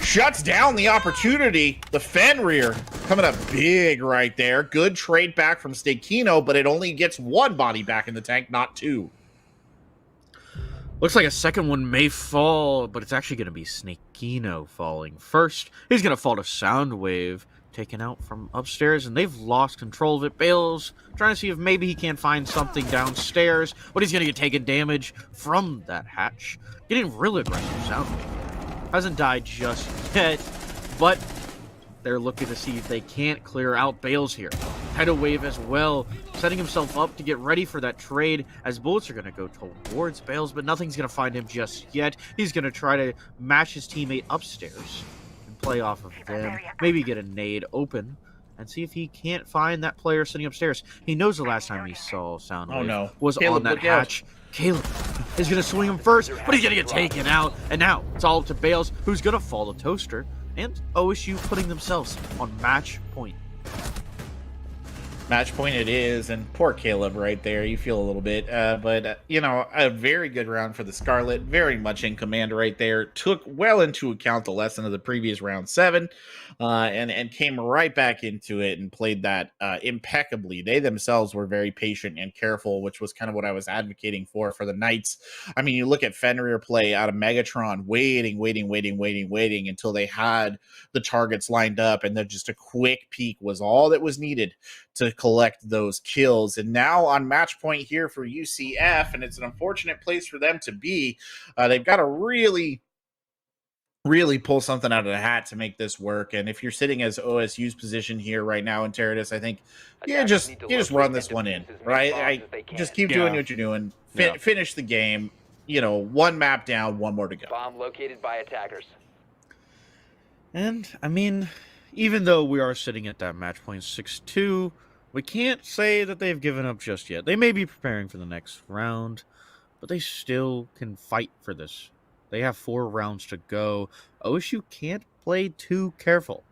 shuts down the opportunity. The Fenrir coming up big right there. Good trade back from Stakino, but it only gets 1 body back in the tank, not 2. Looks like a second one may fall, but it's actually going to be Snakino falling first. He's going to fall to Soundwave, taken out from upstairs, and they've lost control of it. Bales trying to see if maybe he can't find something downstairs, but he's going to get taken damage from that hatch. Getting really aggressive. Soundwave hasn't died just yet, but they're looking to see if they can't clear out Bales here. Tidal Wave as well, setting himself up to get ready for that trade as bullets are going to go towards Bales, but nothing's going to find him just yet. He's going to try to match his teammate upstairs and play off of them, maybe get a nade open and see if he can't find that player sitting upstairs. He knows the last time he saw Soundwave was on that hatch. Caleb is going to swing him first, but he's going to get taken out. And now it's all up to Bales, who's going to fall to Toaster. And OSU putting themselves on match point. Match point it is, and poor Caleb right there. You feel a little bit, but a very good round for the Scarlet. Very much in command right there. Took well into account the lesson of the previous round 7, and came right back into it and played that impeccably. They themselves were very patient and careful, which was kind of what I was advocating for the Knights. I mean, you look at Fenrir play out of Megatron, waiting until they had the targets lined up, and then just a quick peek was all that was needed to collect those kills. And now on match point here for UCF, and it's an unfortunate place for them to be. They've got to really pull something out of the hat to make this work. And if you're sitting as OSU's position here right now in Territus, I think you just run this one in, right? Just keep doing what you're doing. Finish the game. 1 map down, 1 more to go. Bomb located by attackers. And I mean, even though we are sitting at that match point 6-2, we can't say that they've given up just yet. They may be preparing for the next round, but they still can fight for this. They have 4 rounds to go. OSU can't play too careful.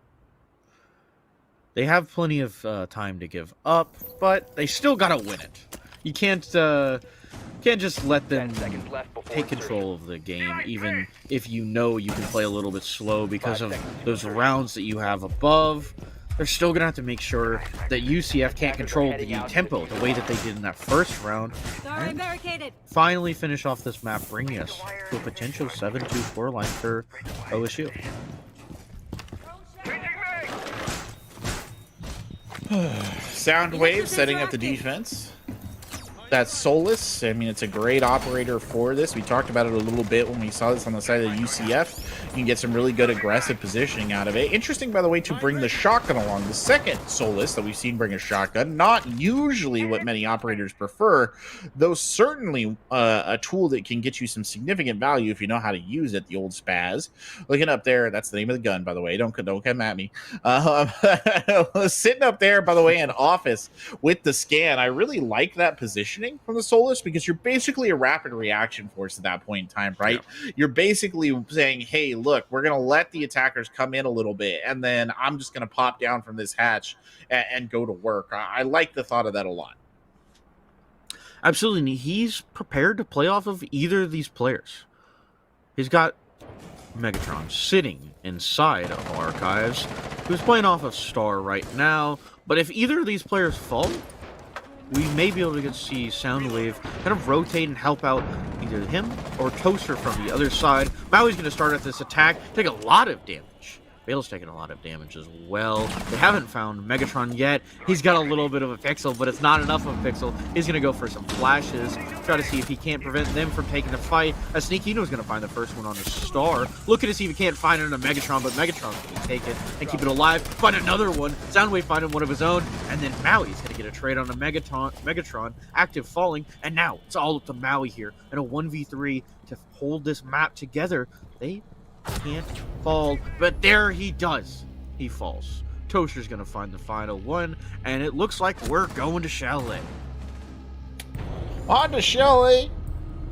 They have plenty of time to give up, but they still gotta win it. You can't just let them take control of the game, even if you know you can play a little bit slow because of those rounds that you have above. they're still going to have to make sure that UCF can't control the tempo the way that they did in that first round. Sorry, barricaded. Finally finish off this map, bringing us to a potential 7-2 line for OSU. Soundwave setting up the defense. That's Solus. I mean, it's a great operator for this. We talked about it a little bit when we saw this on the side of the UCF. You can get some really good aggressive positioning out of it. Interesting, by the way, to bring the shotgun along. The second Solus that we've seen bring a shotgun. Not usually what many operators prefer, though certainly a tool that can get you some significant value if you know how to use it, the old spaz. Looking up there, that's the name of the gun, by the way. Don't come at me. Sitting up there, by the way, in office with the scan. I really like that position from the Solus, because you're basically a rapid reaction force at that point in time, right? Yeah. You're basically saying, hey, look, we're going to let the attackers come in a little bit, and then I'm just going to pop down from this hatch and go to work. I like the thought of that a lot. Absolutely. He's prepared to play off of either of these players. He's got Megatron sitting inside of Archives, who's playing off of Star right now, but if either of these players fall, we may be able to get to see Soundwave kind of rotate and help out either him or Toaster from the other side. Maui's going to start at this attack, take a lot of damage. Bale's taking a lot of damage as well. They haven't found Megatron yet. He's got a little bit of a pixel, but it's not enough of a pixel. He's going to go for some flashes, try to see if he can't prevent them from taking the fight. As Sneakino's going to find the first one on the Star. Looking to see if he can't find it on a Megatron, but Megatron's going to take it and keep it alive. Find another one. Soundwave finding one of his own, and then Maui's going to get a trade on a Megatron, active falling, and now it's all up to Maui here in a 1v3 to hold this map together. They can't fall, but there he does. He falls. Toaster's gonna find the final one, and it looks like we're going to Chalet. On to Chalet.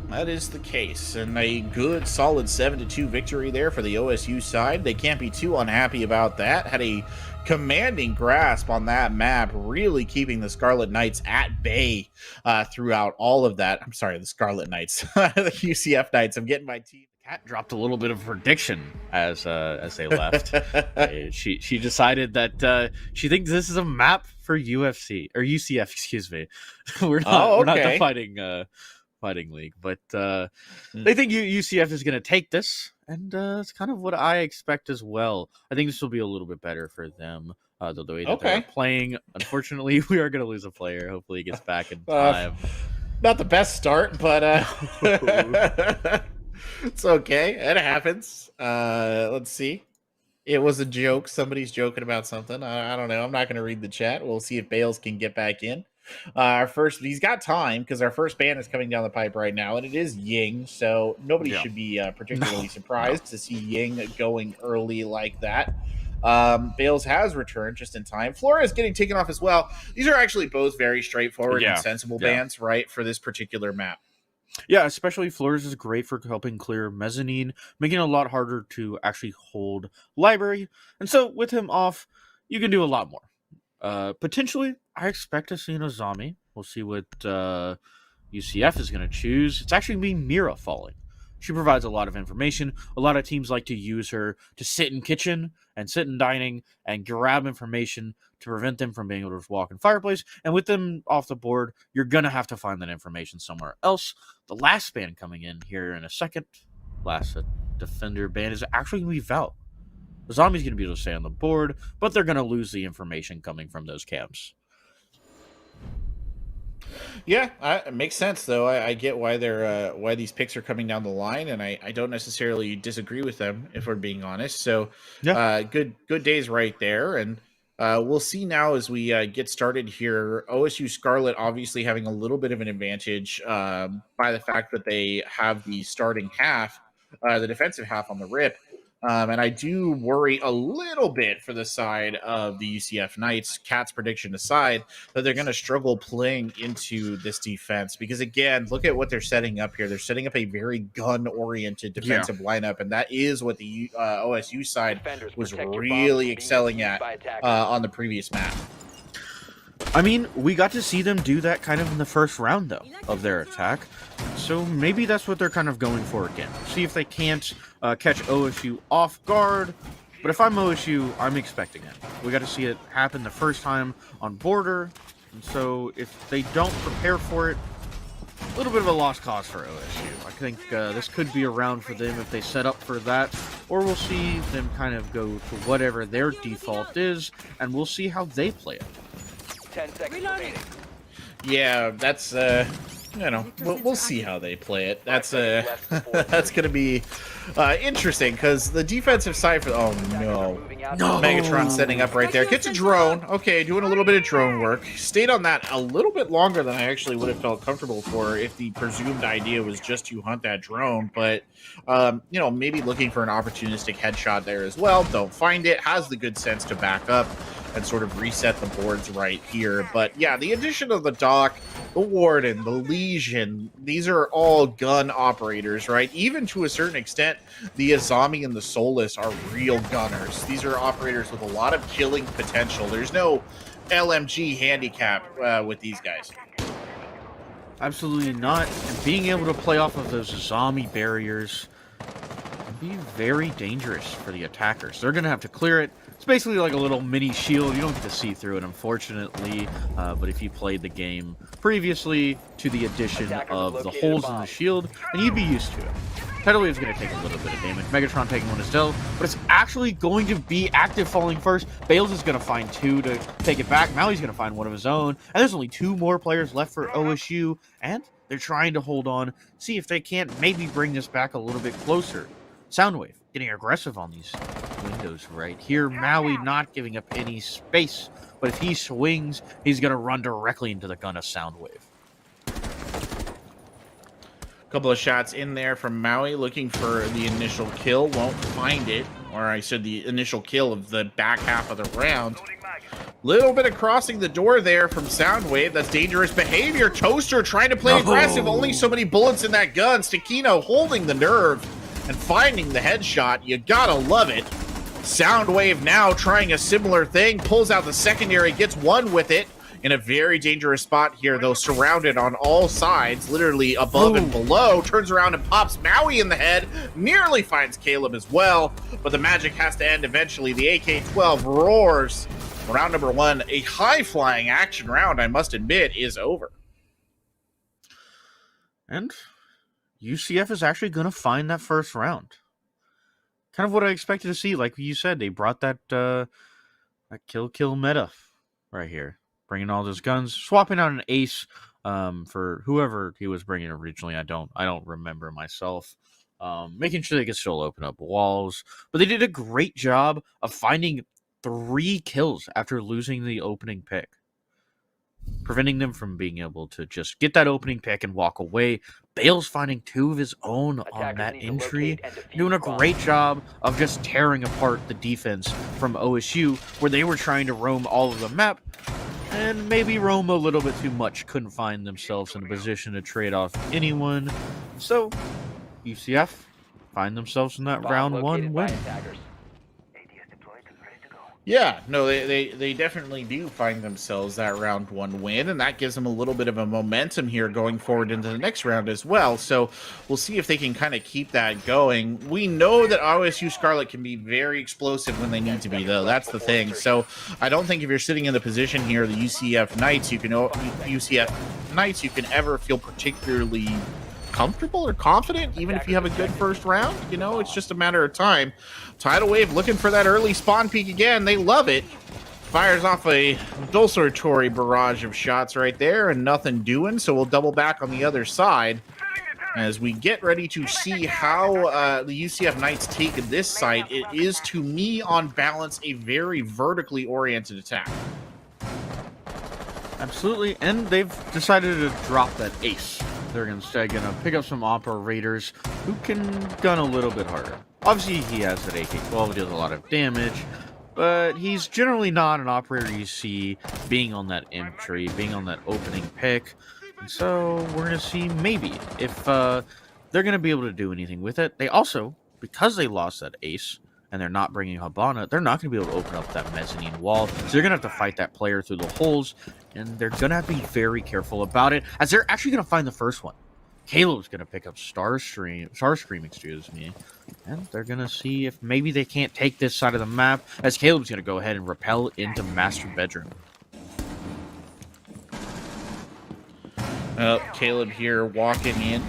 That is the case, and a good solid 7-2 victory there for the OSU side. They can't be too unhappy about that. Had a commanding grasp on that map, really keeping the Scarlet Knights at bay throughout all of that. I'm sorry, the Scarlet Knights, the UCF Knights. I'm getting my team. Cat dropped a little bit of prediction as they left. She decided that she thinks this is a map for UFC or UCF. Excuse me. We're not the fighting league, but they think UCF is going to take this, and it's kind of what I expect as well. I think this will be a little bit better for them. The way that they're playing. Unfortunately, we are going to lose a player. Hopefully, he gets back in time. Not the best start, but it's okay. It happens. Let's see. It was a joke. Somebody's joking about something. I don't know. I'm not going to read the chat. We'll see if Bales can get back in. He's got time because our first ban is coming down the pipe right now, and it is Ying. So nobody should be particularly surprised to see Ying going early like that. Bales has returned just in time. Flores getting taken off as well. These are actually both very straightforward and sensible bans, right, for this particular map. Yeah, especially Flores is great for helping clear mezzanine, making it a lot harder to actually hold library. And so with him off, you can do a lot more. Potentially, I expect to see an Azami. We'll see what UCF is going to choose. It's actually going to be Mira falling. She provides a lot of information. A lot of teams like to use her to sit in kitchen and sit in dining and grab information to prevent them from being able to walk in fireplace. And with them off the board, you're going to have to find that information somewhere else. The last ban coming in here in a second, last defender ban, is actually going to be Val. The zombie's going to be able to stay on the board, but they're going to lose the information coming from those camps. Yeah, it makes sense though. I get why they're why these picks are coming down the line, and I don't necessarily disagree with them if we're being honest. So, good days right there, and we'll see now as we get started here. OSU Scarlet obviously having a little bit of an advantage by the fact that they have the starting half, the defensive half on the rip. And I do worry a little bit for the side of the UCF Knights, Cat's prediction aside, that they're going to struggle playing into this defense. Because, again, look at what they're setting up here. They're setting up a very gun-oriented defensive lineup, and that is what the OSU side was really excelling at on the previous map. I mean, we got to see them do that kind of in the first round, though, of their attack. So maybe that's what they're kind of going for again. See if they can't catch OSU off guard But if I'm OSU, I'm expecting it. We got to see it happen the first time on border, and so if they don't prepare for it, a little bit of a lost cause for OSU. I think this could be a round for them if they set up for that, or we'll see them kind of go to whatever their default is, and we'll see how they play it. 10 seconds remaining. Yeah, that's we'll see how they play it. That's that's gonna be interesting because the defensive side for Moving out to Megatron setting up right there. Gets a drone. Okay, doing a little bit of drone work. Stayed on that a little bit longer than I actually would have felt comfortable for if the presumed idea was just to hunt that drone. But maybe looking for an opportunistic headshot there as well. Don't find it. Has the good sense to back up and sort of reset the boards right here. But yeah, the addition of the Doc, the Warden, the Legion, these are all gun operators, right? Even to a certain extent, the Azami and the Solus are real gunners. These are operators with a lot of killing potential. There's no LMG handicap with these guys. Absolutely not. And being able to play off of those zombie barriers can be very dangerous for the attackers. They're going to have to clear it. It's basically like a little mini shield. You don't get to see through it, unfortunately. But if you played the game previously to the addition of the holes in the shield, then you'd be used to it. Tidal Wave's going to take a little bit of damage. Megatron taking one as well, but it's actually going to be active falling first. Bales is going to find 2 to take it back. Maui's going to find one of his own. And there's only 2 more players left for OSU. And they're trying to hold on, see if they can't maybe bring this back a little bit closer. Soundwave getting aggressive on these windows right here. Maui not giving up any space, but if he swings, he's going to run directly into the gun of Soundwave. Couple of shots in there from Maui looking for the initial kill. Won't find it. Or I said the initial kill of the back half of the round. Little bit of crossing the door there from Soundwave. That's dangerous behavior. Toaster trying to play aggressive. Only so many bullets in that gun. Stakino holding the nerve and finding the headshot. You gotta love it. Soundwave now trying a similar thing. Pulls out the secondary. Gets one with it. In a very dangerous spot here, though, surrounded on all sides, literally above and below. Turns around and pops Maui in the head. Nearly finds Caleb as well, but the magic has to end eventually. The AK-12 roars. Round number 1, a high-flying action round, I must admit, is over. And UCF is actually going to find that first round. Kind of what I expected to see. Like you said, they brought that kill meta right here. Bringing all those guns, swapping out an ace for whoever he was bringing originally. I don't remember myself. Making sure they could still open up walls. But they did a great job of finding 3 kills after losing the opening pick. Preventing them from being able to just get that opening pick and walk away. Bale's finding 2 of his own on that entry. Doing a great job of just tearing apart the defense from OSU, where they were trying to roam all of the map. And maybe roam a little bit too much. Couldn't find themselves in a position to trade off anyone. So, UCF find themselves in that round 1 win. Yeah, no, they definitely do find themselves that round 1 win, and that gives them a little bit of a momentum here going forward into the next round as well. So we'll see if they can kind of keep that going. We know that OSU Scarlet can be very explosive when they need to be, though. That's the thing. So I don't think if you're sitting in the position here, the UCF Knights, you can ever feel particularly comfortable or confident, even if you have a good first round. It's just a matter of time. Tidal Wave looking for that early spawn peek again. They love it. Fires off a desultory barrage of shots right there and nothing doing, so we'll double back on the other side as we get ready to see how the UCF Knights take this site. It is, to me, on balance, a very vertically oriented attack. Absolutely, and they've decided to drop that ace. They're instead going to pick up some operators who can gun a little bit harder. Obviously, he has that AK-12, he does a lot of damage, but he's generally not an operator you see being on that entry, being on that opening pick. And so we're going to see maybe if they're going to be able to do anything with it. They also, because they lost that ace, and they're not bringing Habana, they're not going to be able to open up that mezzanine wall. So they're going to have to fight that player through the holes, and they're going to have to be very careful about it, as they're actually going to find the first one. Caleb's going to pick up Starscream, excuse me. And they're going to see if maybe they can't take this side of the map, as Caleb's going to go ahead and rappel into Master Bedroom. Caleb here walking in.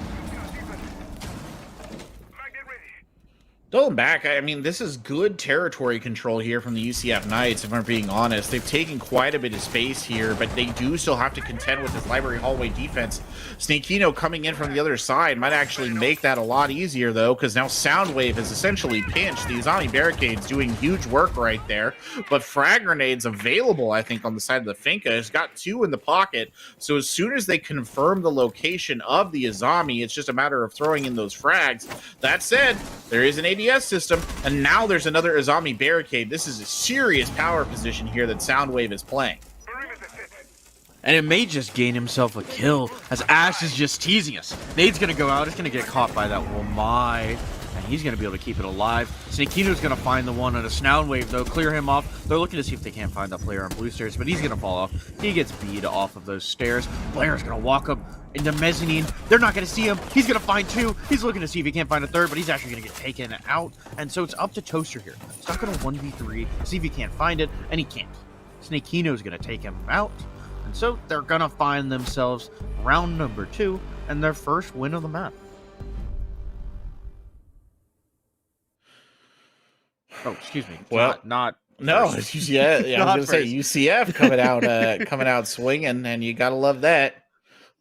Going back, I mean, this is good territory control here from the UCF Knights, if I'm being honest. They've taken quite a bit of space here, but they do still have to contend with this library hallway defense. Snakino coming in from the other side might actually make that a lot easier, though, because now Soundwave is essentially pinched. The Uzami barricades doing huge work right there, but frag grenades available, I think, on the side of the Finca. It's got 2 in the pocket, so as soon as they confirm the location of the Uzami, it's just a matter of throwing in those frags. That said, there is an ADS system, and now there's another Uzami barricade. This is a serious power position here that Soundwave is playing. And it may just gain himself a kill, as Ash is just teasing us. Nade's going to go out, it's going to get caught by that Womai, and he's going to be able to keep it alive. Snakino's going to find the one on a Soundwave, though, clear him off. They're looking to see if they can't find that player on blue stairs, but he's going to fall off. He gets beat off of those stairs. Blair's going to walk up into mezzanine. They're not going to see him. He's going to find 2. He's looking to see if he can't find a 3rd, but he's actually going to get taken out. And so it's up to Toaster here. He's not going to 1v3, see if he can't find it, and he can't. Snakino's going to take him out. And so they're going to find themselves round number 2 and their first win of the map. Oh, excuse me. Well, not no, first. yeah, I Not was going to say UCF coming out swinging, and you got to love that.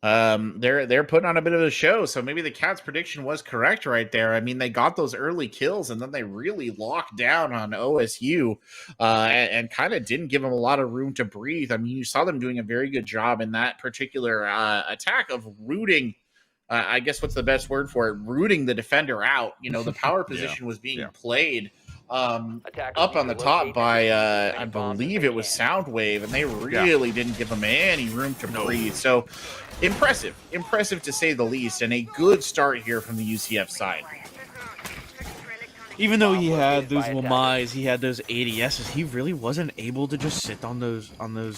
They're putting on a bit of a show, so maybe the Cats' prediction was correct right there. I mean, they got those early kills, and then they really locked down on OSU, and kind of didn't give them a lot of room to breathe. I mean, you saw them doing a very good job in that particular attack of rooting. I guess what's the best word for it? Rooting the defender out. You know, the power position was being played up on the top by I believe it was Soundwave, and they really didn't give them any room to breathe. So impressive to say the least, and a good start here from the UCF side. Even though he had those Womais, he had those ADSs, he really wasn't able to just sit on those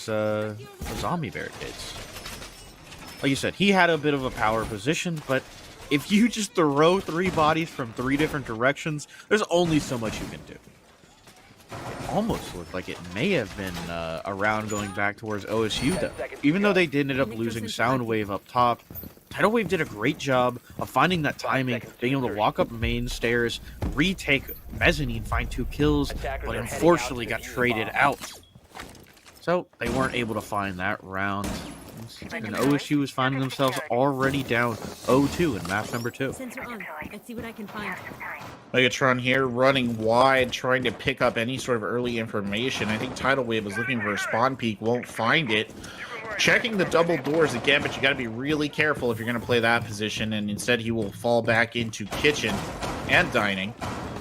zombie barricades. Like you said, he had a bit of a power position, but if you just throw 3 bodies from 3 different directions, there's only so much you can do. It almost looked like it may have been a round going back towards OSU, though. Even though they did end up losing Soundwave up top, Tidal Wave did a great job of finding that timing, being able to walk up main stairs, retake mezzanine, find 2 kills, but unfortunately got traded out. So they weren't able to find that round. And OSU is finding themselves already down 0-2 in map number 2. Sensor on. Let's see what I can find. Megatron here running wide, trying to pick up any sort of early information. I think Tidal Wave was looking for a spawn peak, won't find it. Checking the double doors again, but you got to be really careful if you're going to play that position, and instead he will fall back into kitchen and dining.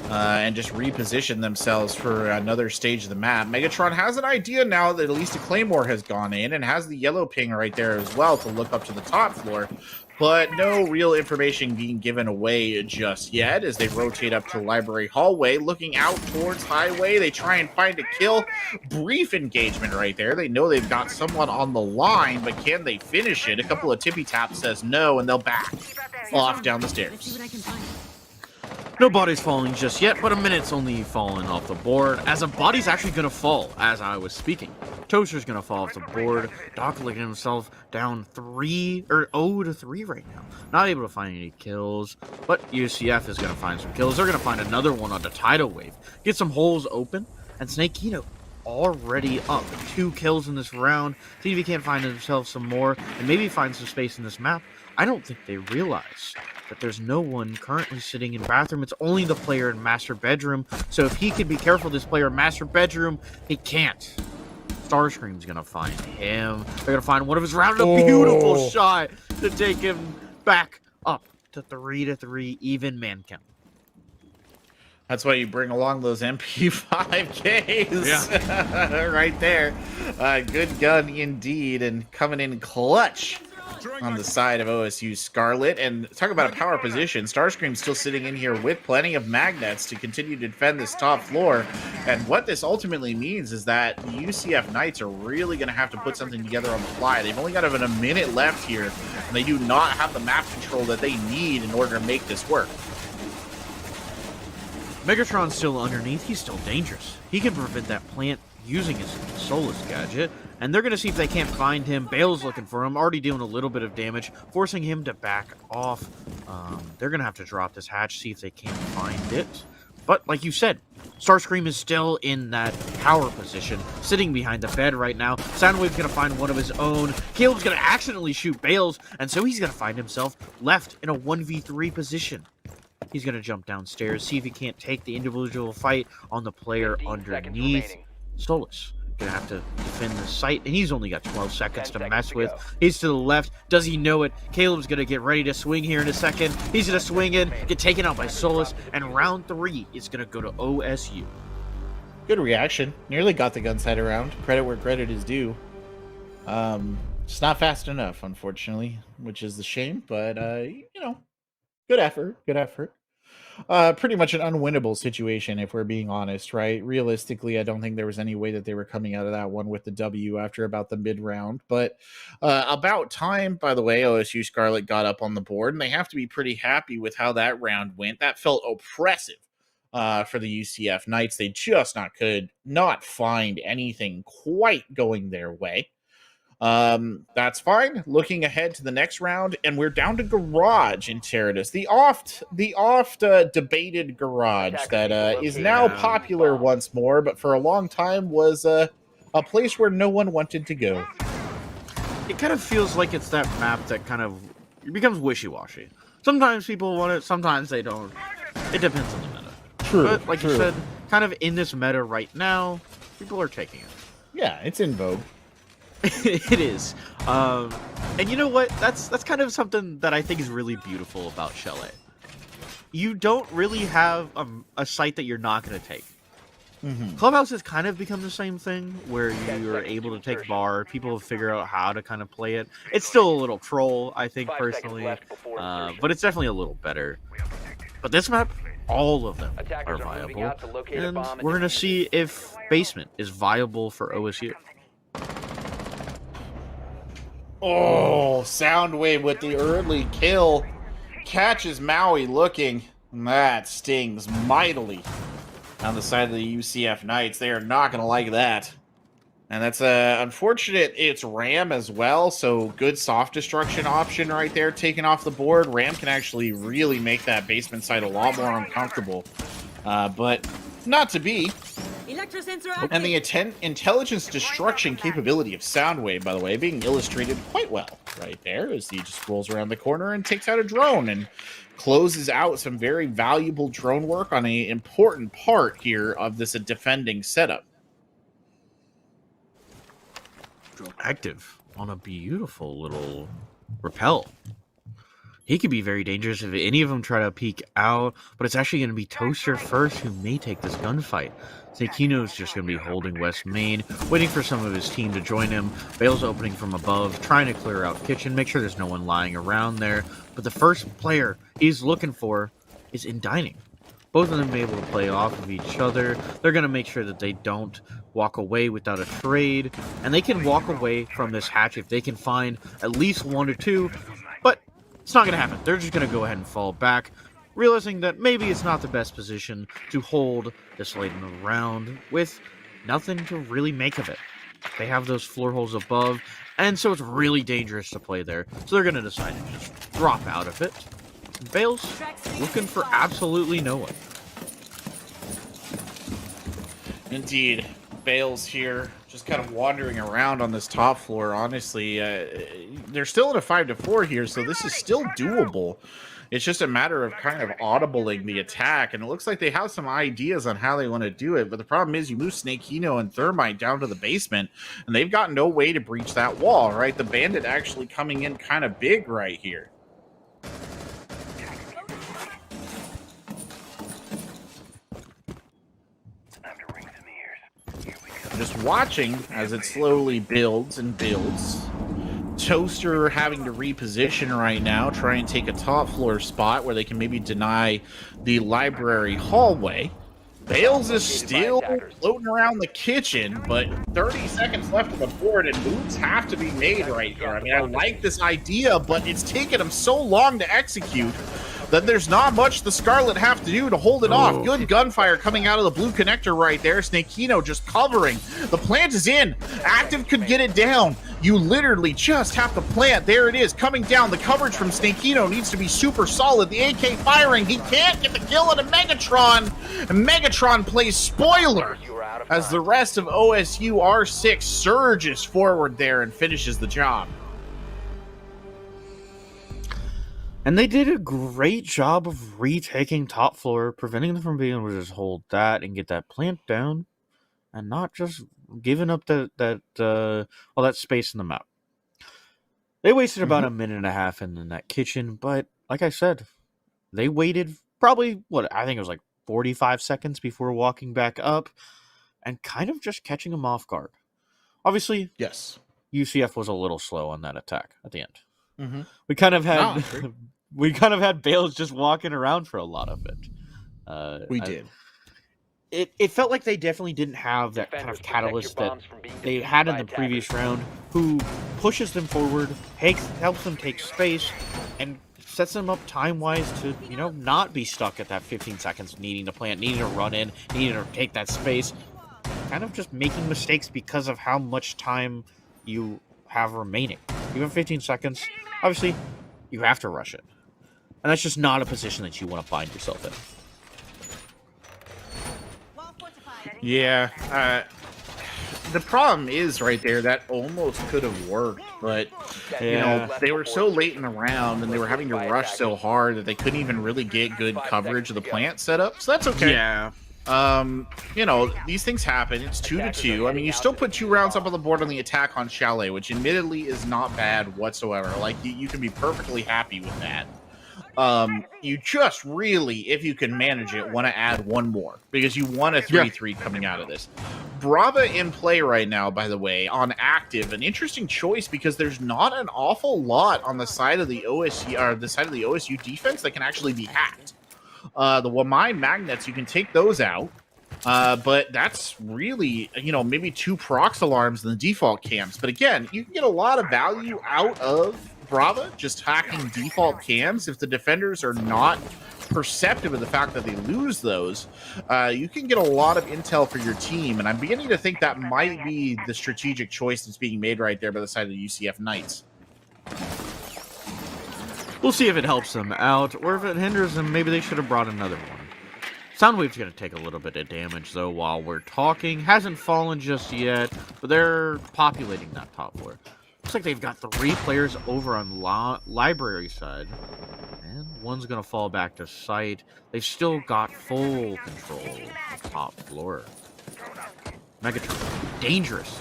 And just reposition themselves for another stage of the map. Megatron has an idea now that at least a Claymore has gone in and has the yellow ping right there as well to look up to the top floor, but no real information being given away just yet as they rotate up to the library hallway, looking out towards highway. They try and find a kill. Brief engagement right there. They know they've got someone on the line, but can they finish it? A couple of tippy taps says no, and they'll back off down the Let's see stairs. what I can find. No body's falling just yet, but a minute's only fallen off the board, as a body's actually going to fall as I was speaking. Toaster's going to fall off the board. Doc looking himself down 0-3 right now. Not able to find any kills, but UCF is going to find some kills. They're going to find another one on the Tidal Wave. Get some holes open, and Snakino already up 2 kills in this round. See if he can't find himself some more, and maybe find some space in this map. I don't think they realize that there's no one currently sitting in bathroom. It's only the player in master bedroom. So if he could be careful, this player in master bedroom, he can't. Starscream's gonna find him. They're gonna find one of his rounded a beautiful shot to take him back up to 3-3 even man count. That's why you bring along those MP5Ks. Yeah. Right there. Good gun indeed, and coming in clutch on the side of OSU Scarlet. And talk about a power position. Starscream's still sitting in here with plenty of magnets to continue to defend this top floor. And what this ultimately means is that the UCF Knights are really going to have to put something together on the fly. They've only got about a minute left here, and they do not have the map control control that they need in order to make this work. Megatron's still underneath. He's still dangerous. He can prevent that plant using his Solus gadget, and they're going to see if they can't find him. Bale's looking for him, already doing a little bit of damage, forcing him to back off. They're going to have to drop this hatch, see if they can find it. But, like you said, Starscream is still in that power position, sitting behind the bed right now. Soundwave's going to find one of his own. Caleb's going to accidentally shoot Bales, and so he's going to find himself left in a 1v3 position. He's going to jump downstairs, see if he can't take the individual fight on the player 15 seconds underneath. remaining. Solus going to have to defend the site, and he's only got 12 seconds 10 to mess seconds to with. go. He's to the left. Does he know it? Caleb's going to get ready to swing here in a second. He's going to swing in, get taken out by Solus, and round 3 is going to go to OSU. Good reaction. Nearly got the gun sight around. Credit where credit is due. Just not fast enough, unfortunately, which is the shame. But good effort. Good effort. Pretty much an unwinnable situation, if we're being honest, right? Realistically, I don't think there was any way that they were coming out of that one with the W after about the mid-round. But about time, by the way, OSU Scarlet got up on the board, and they have to be pretty happy with how that round went. That felt oppressive for the UCF Knights. They just could not find anything quite going their way. That's fine. Looking ahead to the next round, and we're down to Garage in Interritus, the oft debated garage that is now popular once more, but for a long time was a place where no one wanted to go. It kind of feels like it's that map that kind of it becomes wishy-washy. Sometimes people want it, sometimes they don't. It depends on the meta. True. But like you said, kind of in this meta right now, people are taking it. Yeah, it's in vogue. It is. And you know what? That's kind of something that I think is really beautiful about Chalet. You don't really have a site that you're not going to take. Mm-hmm. Clubhouse has kind of become the same thing, where you're able to take bar. People figure out how to kind of play it. It's still a little troll, I think, 5 seconds personally, left before insertion. but it's definitely a little better. But this map, all of them Attackers are are moving viable, out to locate a and bomb and we're going to defuse see it. if Basement is viable for OSU. Oh, Soundwave with the early kill. Catches Maui looking. That stings mightily on the side of the UCF Knights. They are not going to like that. And that's unfortunate. It's Ram as well, so good soft destruction option right there taken off the board. Ram can actually really make that basement side a lot more uncomfortable. But not to be. Electrosensor And the active. intelligence destruction capability of Soundwave, by the way, being illustrated quite well right there as he just rolls around the corner and takes out a drone and closes out some very valuable drone work on an important part here of this defending setup. Drone active on a beautiful little repel. He could be very dangerous if any of them try to peek out, but it's actually going to be Toaster first who may take this gunfight. Sekino's just going to be holding West Main, waiting for some of his team to join him. Bale's opening from above, trying to clear out kitchen, make sure there's no one lying around there. But the first player he's looking for is in dining. Both of them be able to play off of each other. They're going to make sure that they don't walk away without a trade, and they can walk away from this hatch if they can find at least 1 or 2, but it's not going to happen. They're just going to go ahead and fall back, realizing that maybe it's not the best position to hold this late in the round with nothing to really make of it. They have those floor holes above, and so it's really dangerous to play there. So they're going to decide to just drop out of it. Bale's looking for absolutely no one. Indeed. Bales here just kind of wandering around on this top floor. Honestly, they're still at a 5-4 here, so this is still doable. It's just a matter of kind of audibling the attack, and it looks like they have some ideas on how they want to do it, but the problem is you move Snakino and Thermite down to the basement, and they've got no way to breach that wall, right? The Bandit actually coming in kind of big right here. Just watching as it slowly builds and builds. Toaster having to reposition right now, try and take a top floor spot where they can maybe deny the library hallway. Bales is still floating around the kitchen, but 30 seconds left on the board, and moves have to be made right here. I mean, I like this idea, but it's taken him so long to execute that there's not much the Scarlet have to do to hold it off. Good gunfire coming out of the blue connector right there. Snakino just covering. The plant is in. Active could get it down. You literally just have to plant. There it is, coming down. The coverage from Snakino needs to be super solid. The AK firing. He can't get the kill on a Megatron. And Megatron plays spoiler as the rest of OSU R6 surges forward there and finishes the job. And they did a great job of retaking top floor, preventing them from being able to just hold that and get that plant down, and not just giving up that space in the map. They wasted about a minute and a half in that kitchen, but like I said, they waited probably, I think it was like 45 seconds before walking back up and kind of just catching them off guard. Obviously, yes, UCF was a little slow on that attack at the end. Mm-hmm. We kind of had Bales just walking around for a lot of it. We did. It felt like they definitely didn't have that kind of catalyst that they had in the previous round, who pushes them forward, helps them take space, and sets them up time-wise to, not be stuck at that 15 seconds, needing to plant, needing to run in, needing to take that space, kind of just making mistakes because of how much time you have remaining. You have 15 seconds. Obviously, you have to rush it. And that's just not a position that you want to find yourself in. Yeah. The problem is right there, that almost could have worked, but, they were so late in the round and they were having to rush so hard that they couldn't even really get good coverage of the plant setup, so that's okay. Yeah. These things happen. It's 2-2. I mean, you still put 2 rounds up on the board on the attack on Chalet, which admittedly is not bad whatsoever. Like, you can be perfectly happy with that. You just really, if you can manage it, want to add one more because you want a 3-3 coming out of this. Brava in play right now, by the way, on active. An interesting choice because there's not an awful lot on the side of the OSU defense that can actually be hacked. The Wamai magnets, you can take those out, but that's really, maybe 2 prox alarms in the default cams. But again, you can get a lot of value out of Brava just hacking default cams. If the defenders are not perceptive of the fact that they lose those, you can get a lot of intel for your team. And I'm beginning to think that might be the strategic choice that's being made right there by the side of the UCF Knights. We'll see if it helps them out, or if it hinders them. Maybe they should have brought another one. Soundwave's going to take a little bit of damage, though, while we're talking. Hasn't fallen just yet, but they're populating that top floor. Looks like they've got 3 players over on library side. And one's going to fall back to site. They've still got full control of top floor. Megatron, dangerous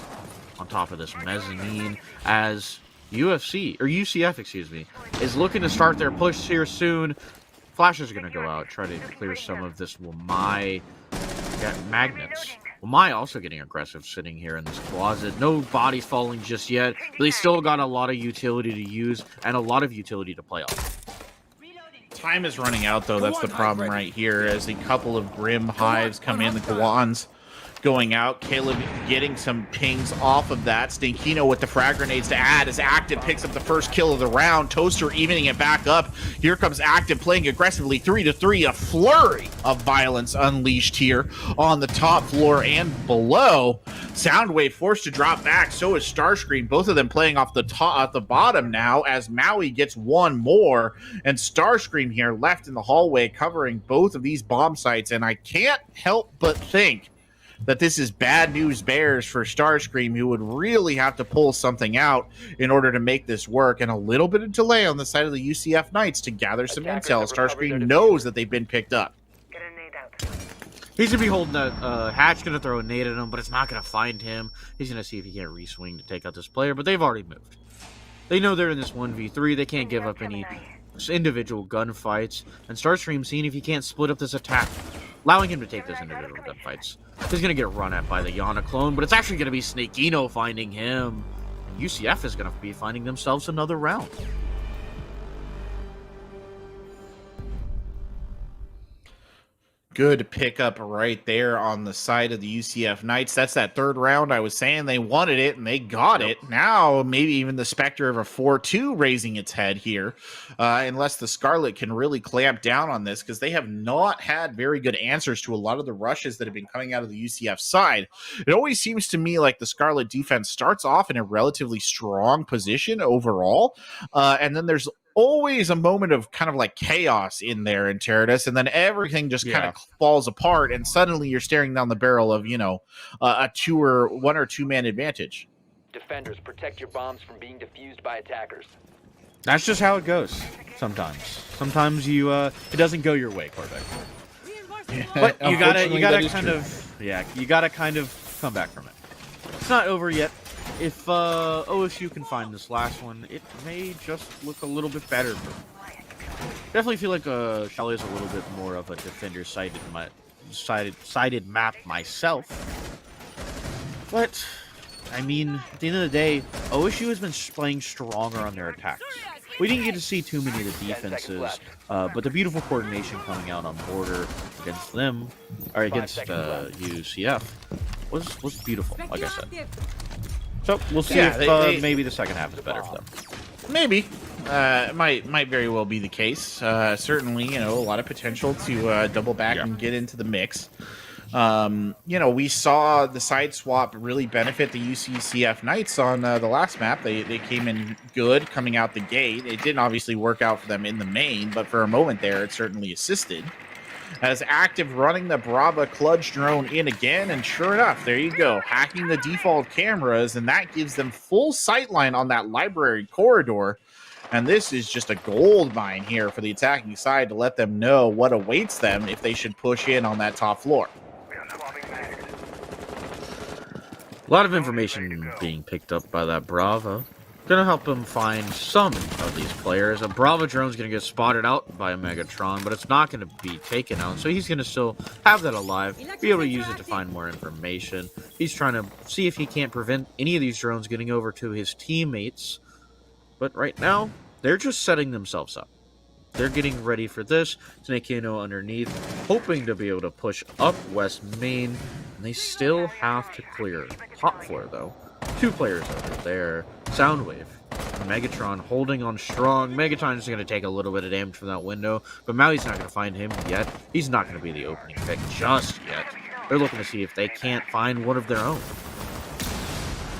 on top of this mezzanine as UCF, is looking to start their push here soon. Flash is going to go out, try to clear some of this Wamai magnets. Wamai also getting aggressive sitting here in this closet. No bodies falling just yet, but they still got a lot of utility to use and a lot of utility to play off. Time is running out, though. That's the problem right here as a couple of Grim Hives come in. The Guans going out. Caleb getting some pings off of that. Stinkino with the frag grenades to add as Active picks up the first kill of the round. Toaster evening it back up. Here comes Active playing aggressively. 3-3. A flurry of violence unleashed here on the top floor and below. Soundwave forced to drop back. So is Starscream. Both of them playing off the top at the bottom now as Maui gets one more. And Starscream here left in the hallway covering both of these bomb sites. And I can't help but think that this is bad news bears for Starscream, who would really have to pull something out in order to make this work, and a little bit of delay on the side of the UCF Knights to gather some intel. Starscream knows that they've been picked up. He's going to be holding that Hatch, going to throw a nade at him, but it's not going to find him. He's going to see if he can't re-swing to take out this player, but they've already moved. They know they're in this 1v3. They can't give up any individual gunfights, and Starscream seeing if he can't split up this attack, allowing him to take those individual gunfights. He's going to get run at by the Yana clone, but it's actually going to be Snakino finding him. And UCF is going to be finding themselves another round. Good pickup right there on the side of the UCF Knights. That's that third round. I was saying they wanted it and they got it. Now, maybe even the specter of a 4-2 raising its head here, unless the Scarlet can really clamp down on this, because they have not had very good answers to a lot of the rushes that have been coming out of the UCF side. It always seems to me like the Scarlet defense starts off in a relatively strong position overall, and then there's always a moment of kind of like chaos in there in Interritus, and then everything just kind of falls apart, and suddenly you're staring down the barrel of, you know, a 1 or 2 man advantage. Defenders, protect your bombs from being defused by attackers. That's just how it goes. Sometimes you it doesn't go your way, Corbec. But you gotta kind of come back from it. It's not over yet. If OSU can find this last one, it may just look a little bit better. Definitely feel like Shelly is a little bit more of a defender-sided map myself. But, I mean, at the end of the day, OSU has been playing stronger on their attacks. We didn't get to see too many of the defenses, but the beautiful coordination coming out on border against them, or against UCF, was beautiful, like I said. So we'll see if maybe the second half is better for them. Maybe. Might very well be the case. Certainly, you know, a lot of potential to double back and get into the mix. You know, we saw the side swap really benefit the UCF Knights on the last map. They came in good coming out the gate. It didn't obviously work out for them in the main, but for a moment there, it certainly assisted. As Active running the Brava Clutch drone in again, and sure enough, there you go, hacking the default cameras, and that gives them full sightline on that library corridor. And this is just a gold mine here for the attacking side to let them know what awaits them if they should push in on that top floor. A lot of information being picked up by that Brava. Gonna help him find some of these players. A Brava drone's gonna get spotted out by a Megatron, but it's not gonna be taken out, so he's gonna still have that alive, be able to use it to find more information. He's trying to see if he can't prevent any of these drones getting over to his teammates. But right now, they're just setting themselves up. They're getting ready for this. Snakeno underneath, hoping to be able to push up West Main, and they still have to clear top floor though. 2 players over there. Soundwave. Megatron holding on strong. Megatron's going to take a little bit of damage from that window, but Maui's not going to find him yet. He's not going to be the opening pick just yet. They're looking to see if they can't find one of their own.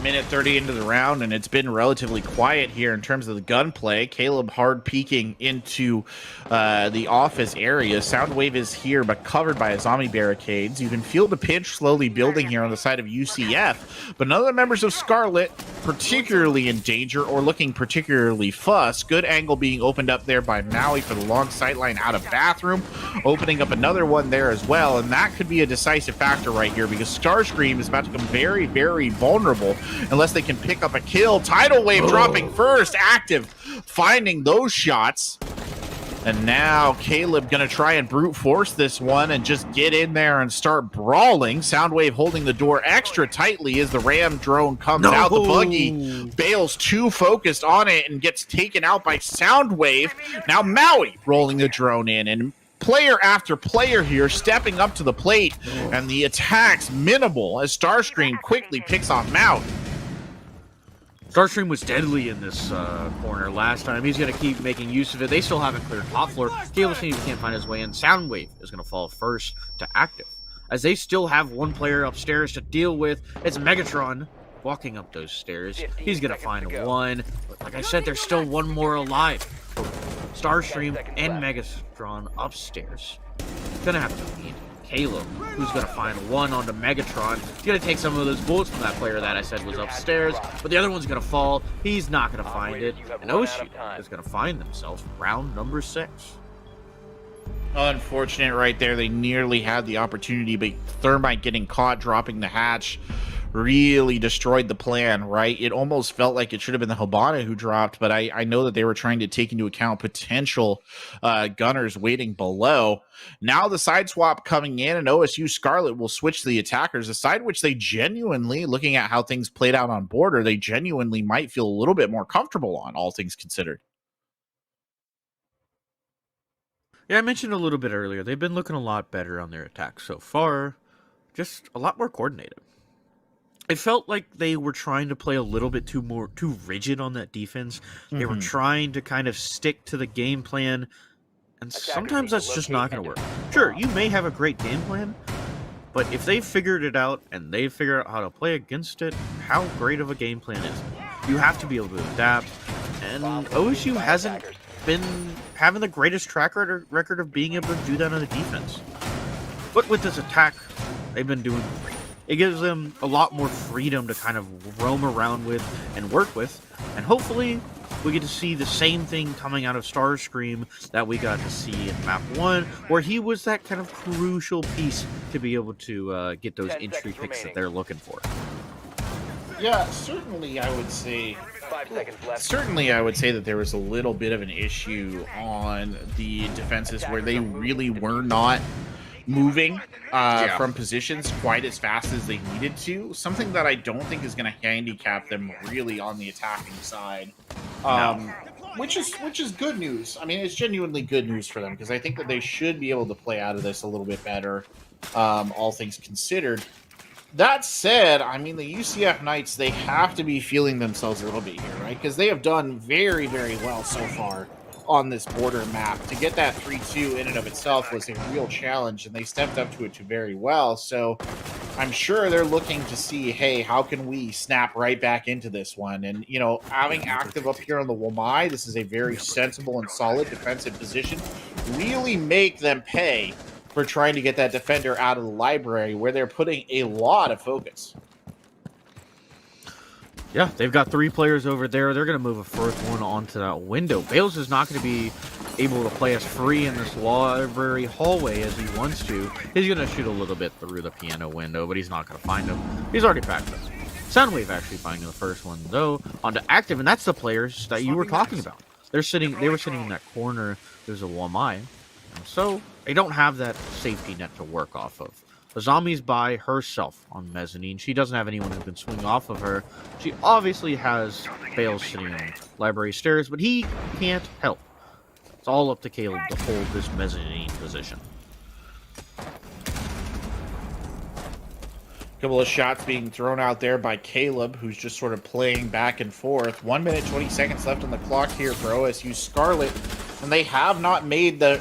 Minute 30 into the round, and it's been relatively quiet here in terms of the gunplay. Caleb hard peeking into the office area. Soundwave is here, but covered by zombie barricades. You can feel the pinch slowly building here on the side of UCF, but none of the members of Scarlet particularly in danger or looking particularly fussed. Good angle being opened up there by Maui for the long sightline out of bathroom, opening up another one there as well, and that could be a decisive factor right here because Starscream is about to become very, very vulnerable unless they can pick up a kill. Tidal Wave dropping first. Active finding those shots. And now Caleb gonna try and brute force this one and just get in there and start brawling. Soundwave holding the door extra tightly as the Ram drone comes out. The buggy bails too focused on it and gets taken out by Soundwave. Now Maui rolling the drone in, and player after player here stepping up to the plate, and the attacks minimal as Starscream quickly picks off Maui. Starscream was deadly in this corner last time. He's going to keep making use of it. They still haven't cleared top floor. Caleb can't find his way in. Soundwave is going to fall first to Active, as they still have one player upstairs to deal with. It's Megatron walking up those stairs. He's going to find one. But like I said, there's still one more alive. Starstream and Megatron upstairs. Gonna have to meet Caleb, who's gonna find one onto Megatron. He's gonna take some of those bullets from that player that I said was upstairs, but the other one's gonna fall. He's not gonna find it, and OSU is gonna find themselves round number 6. Unfortunate right there. They nearly had the opportunity, but Thermite getting caught dropping the hatch really destroyed the plan, right? It almost felt like it should have been the Hibana who dropped, but I know that they were trying to take into account potential gunners waiting below. Now the side swap coming in, and OSU Scarlet will switch to the attackers, a side which they genuinely, looking at how things played out on border, they genuinely might feel a little bit more comfortable on, all things considered. Yeah, I mentioned a little bit earlier. They've been looking a lot better on their attack so far. Just a lot more coordinated. It felt like they were trying to play a little bit too rigid on that defense. They were trying to kind of stick to the game plan, and sometimes that's just not going to work. Sure, you may have a great game plan, but if they figured it out and they figure out how to play against it, how great of a game plan is it? You have to be able to adapt, and OSU hasn't been having the greatest track record of being able to do that on the defense. But with this attack, they've been doing great. It gives them a lot more freedom to kind of roam around with and work with, and hopefully we get to see the same thing coming out of Starscream that we got to see in Map 1, where he was that kind of crucial piece to be able to get those entry picks that they're looking for. Yeah, certainly I would say 5 seconds left. Certainly, I would say that there was a little bit of an issue on the defenses where they really were not moving from positions quite as fast as they needed to. Something that I don't think is going to handicap them really on the attacking side, which is good news. I mean, it's genuinely good news for them because I think that they should be able to play out of this a little bit better, all things considered. That said, I mean, the UCF Knights, they have to be feeling themselves a little bit here, right? Because they have done very, very well so far on this border map. To get that 3-2 in and of itself was a real challenge, and they stepped up to it very well. So I'm sure they're looking to see, hey, how can we snap right back into this one? And, you know, having active up here on the Wamai, this is a very sensible and solid defensive position. Really make them pay for trying to get that defender out of the library where they're putting a lot of focus. Yeah, they've got 3 players over there. They're going to move a first one onto that window. Bales is not going to be able to play as free in this library hallway as he wants to. He's going to shoot a little bit through the piano window, but he's not going to find him. He's already practiced. Soundwave actually finding the first one, though, onto active, and that's the players that you were talking about. They were sitting in that corner. There's a Wamai. And so they don't have that safety net to work off of. The zombie's by herself on mezzanine. She doesn't have anyone who can swing off of her. She obviously has Bales sitting on library stairs, but he can't help. It's all up to Caleb to hold this mezzanine position. Couple of shots being thrown out there by Caleb, who's just sort of playing back and forth. 1 minute, 20 seconds left on the clock here for OSU Scarlet. And they have not made the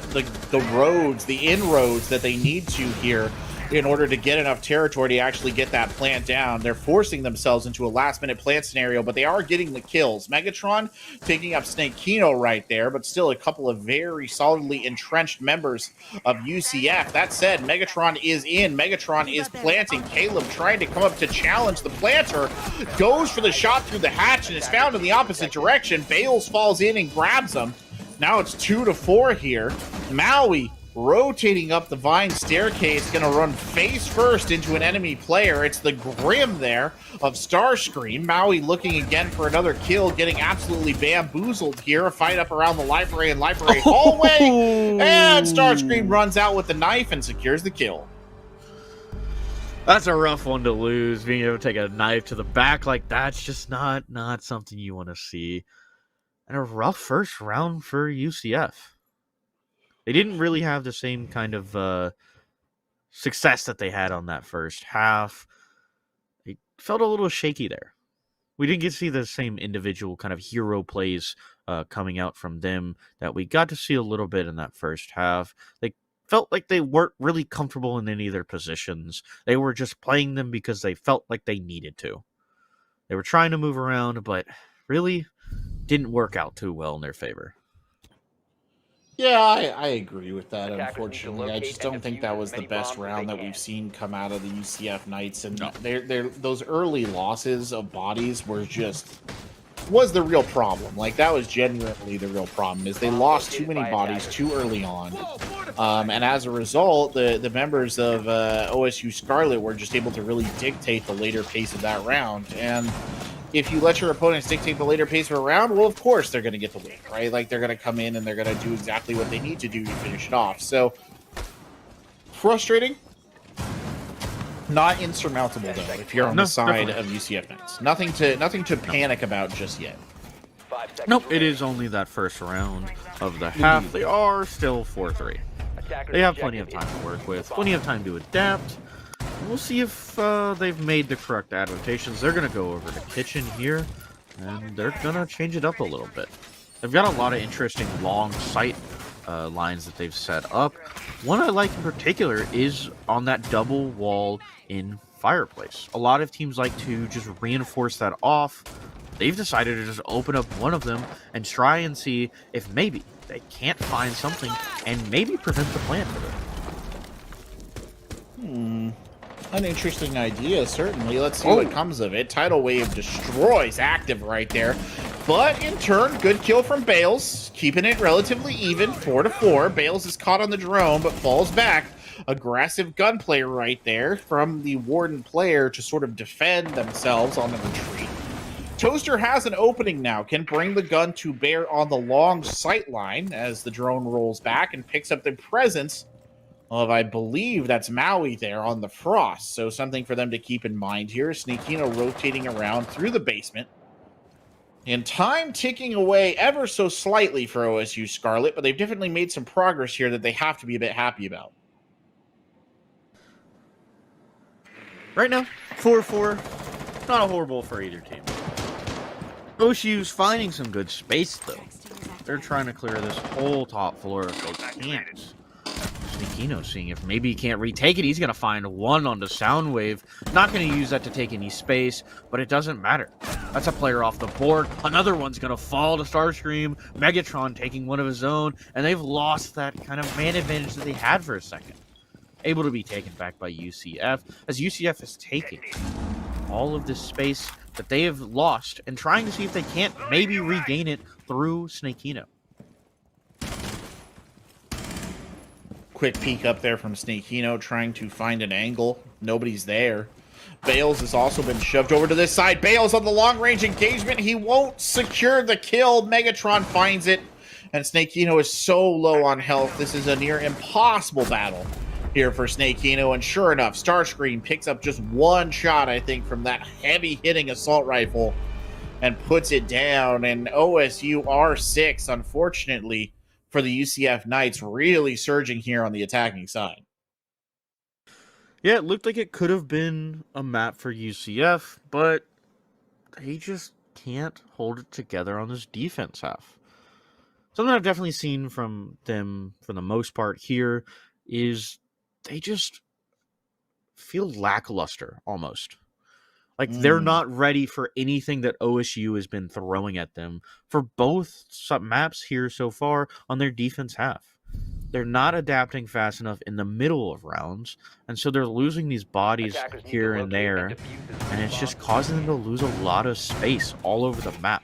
inroads that they need to here in order to get enough territory to actually get that plant down. They're forcing themselves into a last-minute plant scenario, but they are getting the kills. Megatron picking up Snake Kino right there, but still a couple of very solidly entrenched members of UCF. That said, Megatron is in. Megatron is planting. Caleb trying to come up to challenge the planter. Goes for the shot through the hatch and is found in the opposite direction. Bales falls in and grabs him. Now it's 2-4 here. Maui rotating up the vine staircase, going to run face first into an enemy player. It's the Grim there of Starscream. Maui looking again for another kill, getting absolutely bamboozled here. A fight up around the library and library hallway. And Starscream runs out with the knife and secures the kill. That's a rough one to lose. Being able to take a knife to the back like that's just not something you want to see. And a rough first round for UCF. They didn't really have the same kind of success that they had on that first half. They felt a little shaky there. We didn't get to see the same individual kind of hero plays coming out from them that we got to see a little bit in that first half. They felt like they weren't really comfortable in any of their positions. They were just playing them because they felt like they needed to. They were trying to move around, but really didn't work out too well in their favor. Yeah, I agree with that, unfortunately. I just don't think that was the best round that we've seen come out of the UCF Knights. And those early losses of bodies was the real problem. Like, that was genuinely the real problem, is they lost too many bodies too early on. And as a result, the members of OSU Scarlet were just able to really dictate the later pace of that round. And if you let your opponents dictate the later pace of a round, well, of course they're going to get the win, right? Like, they're going to come in and they're going to do exactly what they need to do to finish it off. So, frustrating. Not insurmountable, though, if you're on the side of UCF Knights. Nothing to panic about just yet. 5 seconds Nope, it remaining. is only that first round of the half. They are still 4-3. Attackers They have plenty of objective time is to work with, the plenty bomb. of time to adapt. We'll see if they've made the correct adaptations. They're going to go over to kitchen here, and they're going to change it up a little bit. They've got a lot of interesting long sight lines that they've set up. One I like in particular is on that double wall in fireplace. A lot of teams like to just reinforce that off. They've decided to just open up one of them and try and see if maybe they can't find something and maybe prevent the plant with it. An interesting idea, certainly. Let's see what comes of it. Tidal Wave destroys active right there. But in turn, good kill from Bales, keeping it relatively even, 4-4. Bales is caught on the drone, but falls back. Aggressive gunplay right there from the Warden player to sort of defend themselves on the retreat. Toaster has an opening now, can bring the gun to bear on the long sight line as the drone rolls back and picks up the presence of, I believe that's Maui there on the Frost. So something for them to keep in mind here. Sneakino rotating around through the basement. And time ticking away ever so slightly for OSU Scarlet, but they've definitely made some progress here that they have to be a bit happy about. Right now, 4-4. Not a horrible for either team. OSU's finding some good space, though. They're trying to clear this whole top floor if they can't. Sneakino seeing if maybe he can't retake it. He's going to find one on the sound wave. Not going to use that to take any space, but it doesn't matter. That's a player off the board. Another one's going to fall to Starscream. Megatron taking one of his own, and they've lost that kind of man advantage that they had for a second. Able to be taken back by UCF, as UCF is taking all of this space that they have lost and trying to see if they can't maybe regain it through Sneakino. Quick peek up there from Sneakino, trying to find an angle. Nobody's there. Bales has also been shoved over to this side. Bales on the long-range engagement. He won't secure the kill. Megatron finds it. And Sneakino is so low on health. This is a near impossible battle here for Sneakino. And sure enough, Starscream picks up just one shot, I think, from that heavy-hitting assault rifle and puts it down. And OSU R6, unfortunately, for the UCF Knights, really surging here on the attacking side. Yeah, it looked like it could have been a map for UCF, but they just can't hold it together on this defense half. Something I've definitely seen from them, for the most part here, is they just feel lackluster, almost. Like, they're not ready for anything that OSU has been throwing at them for both maps here so far on their defense half. They're not adapting fast enough in the middle of rounds, and so they're losing these bodies Attackers need here to and locate there, defuse this and it's bomb. just causing them to lose a lot of space all over the map.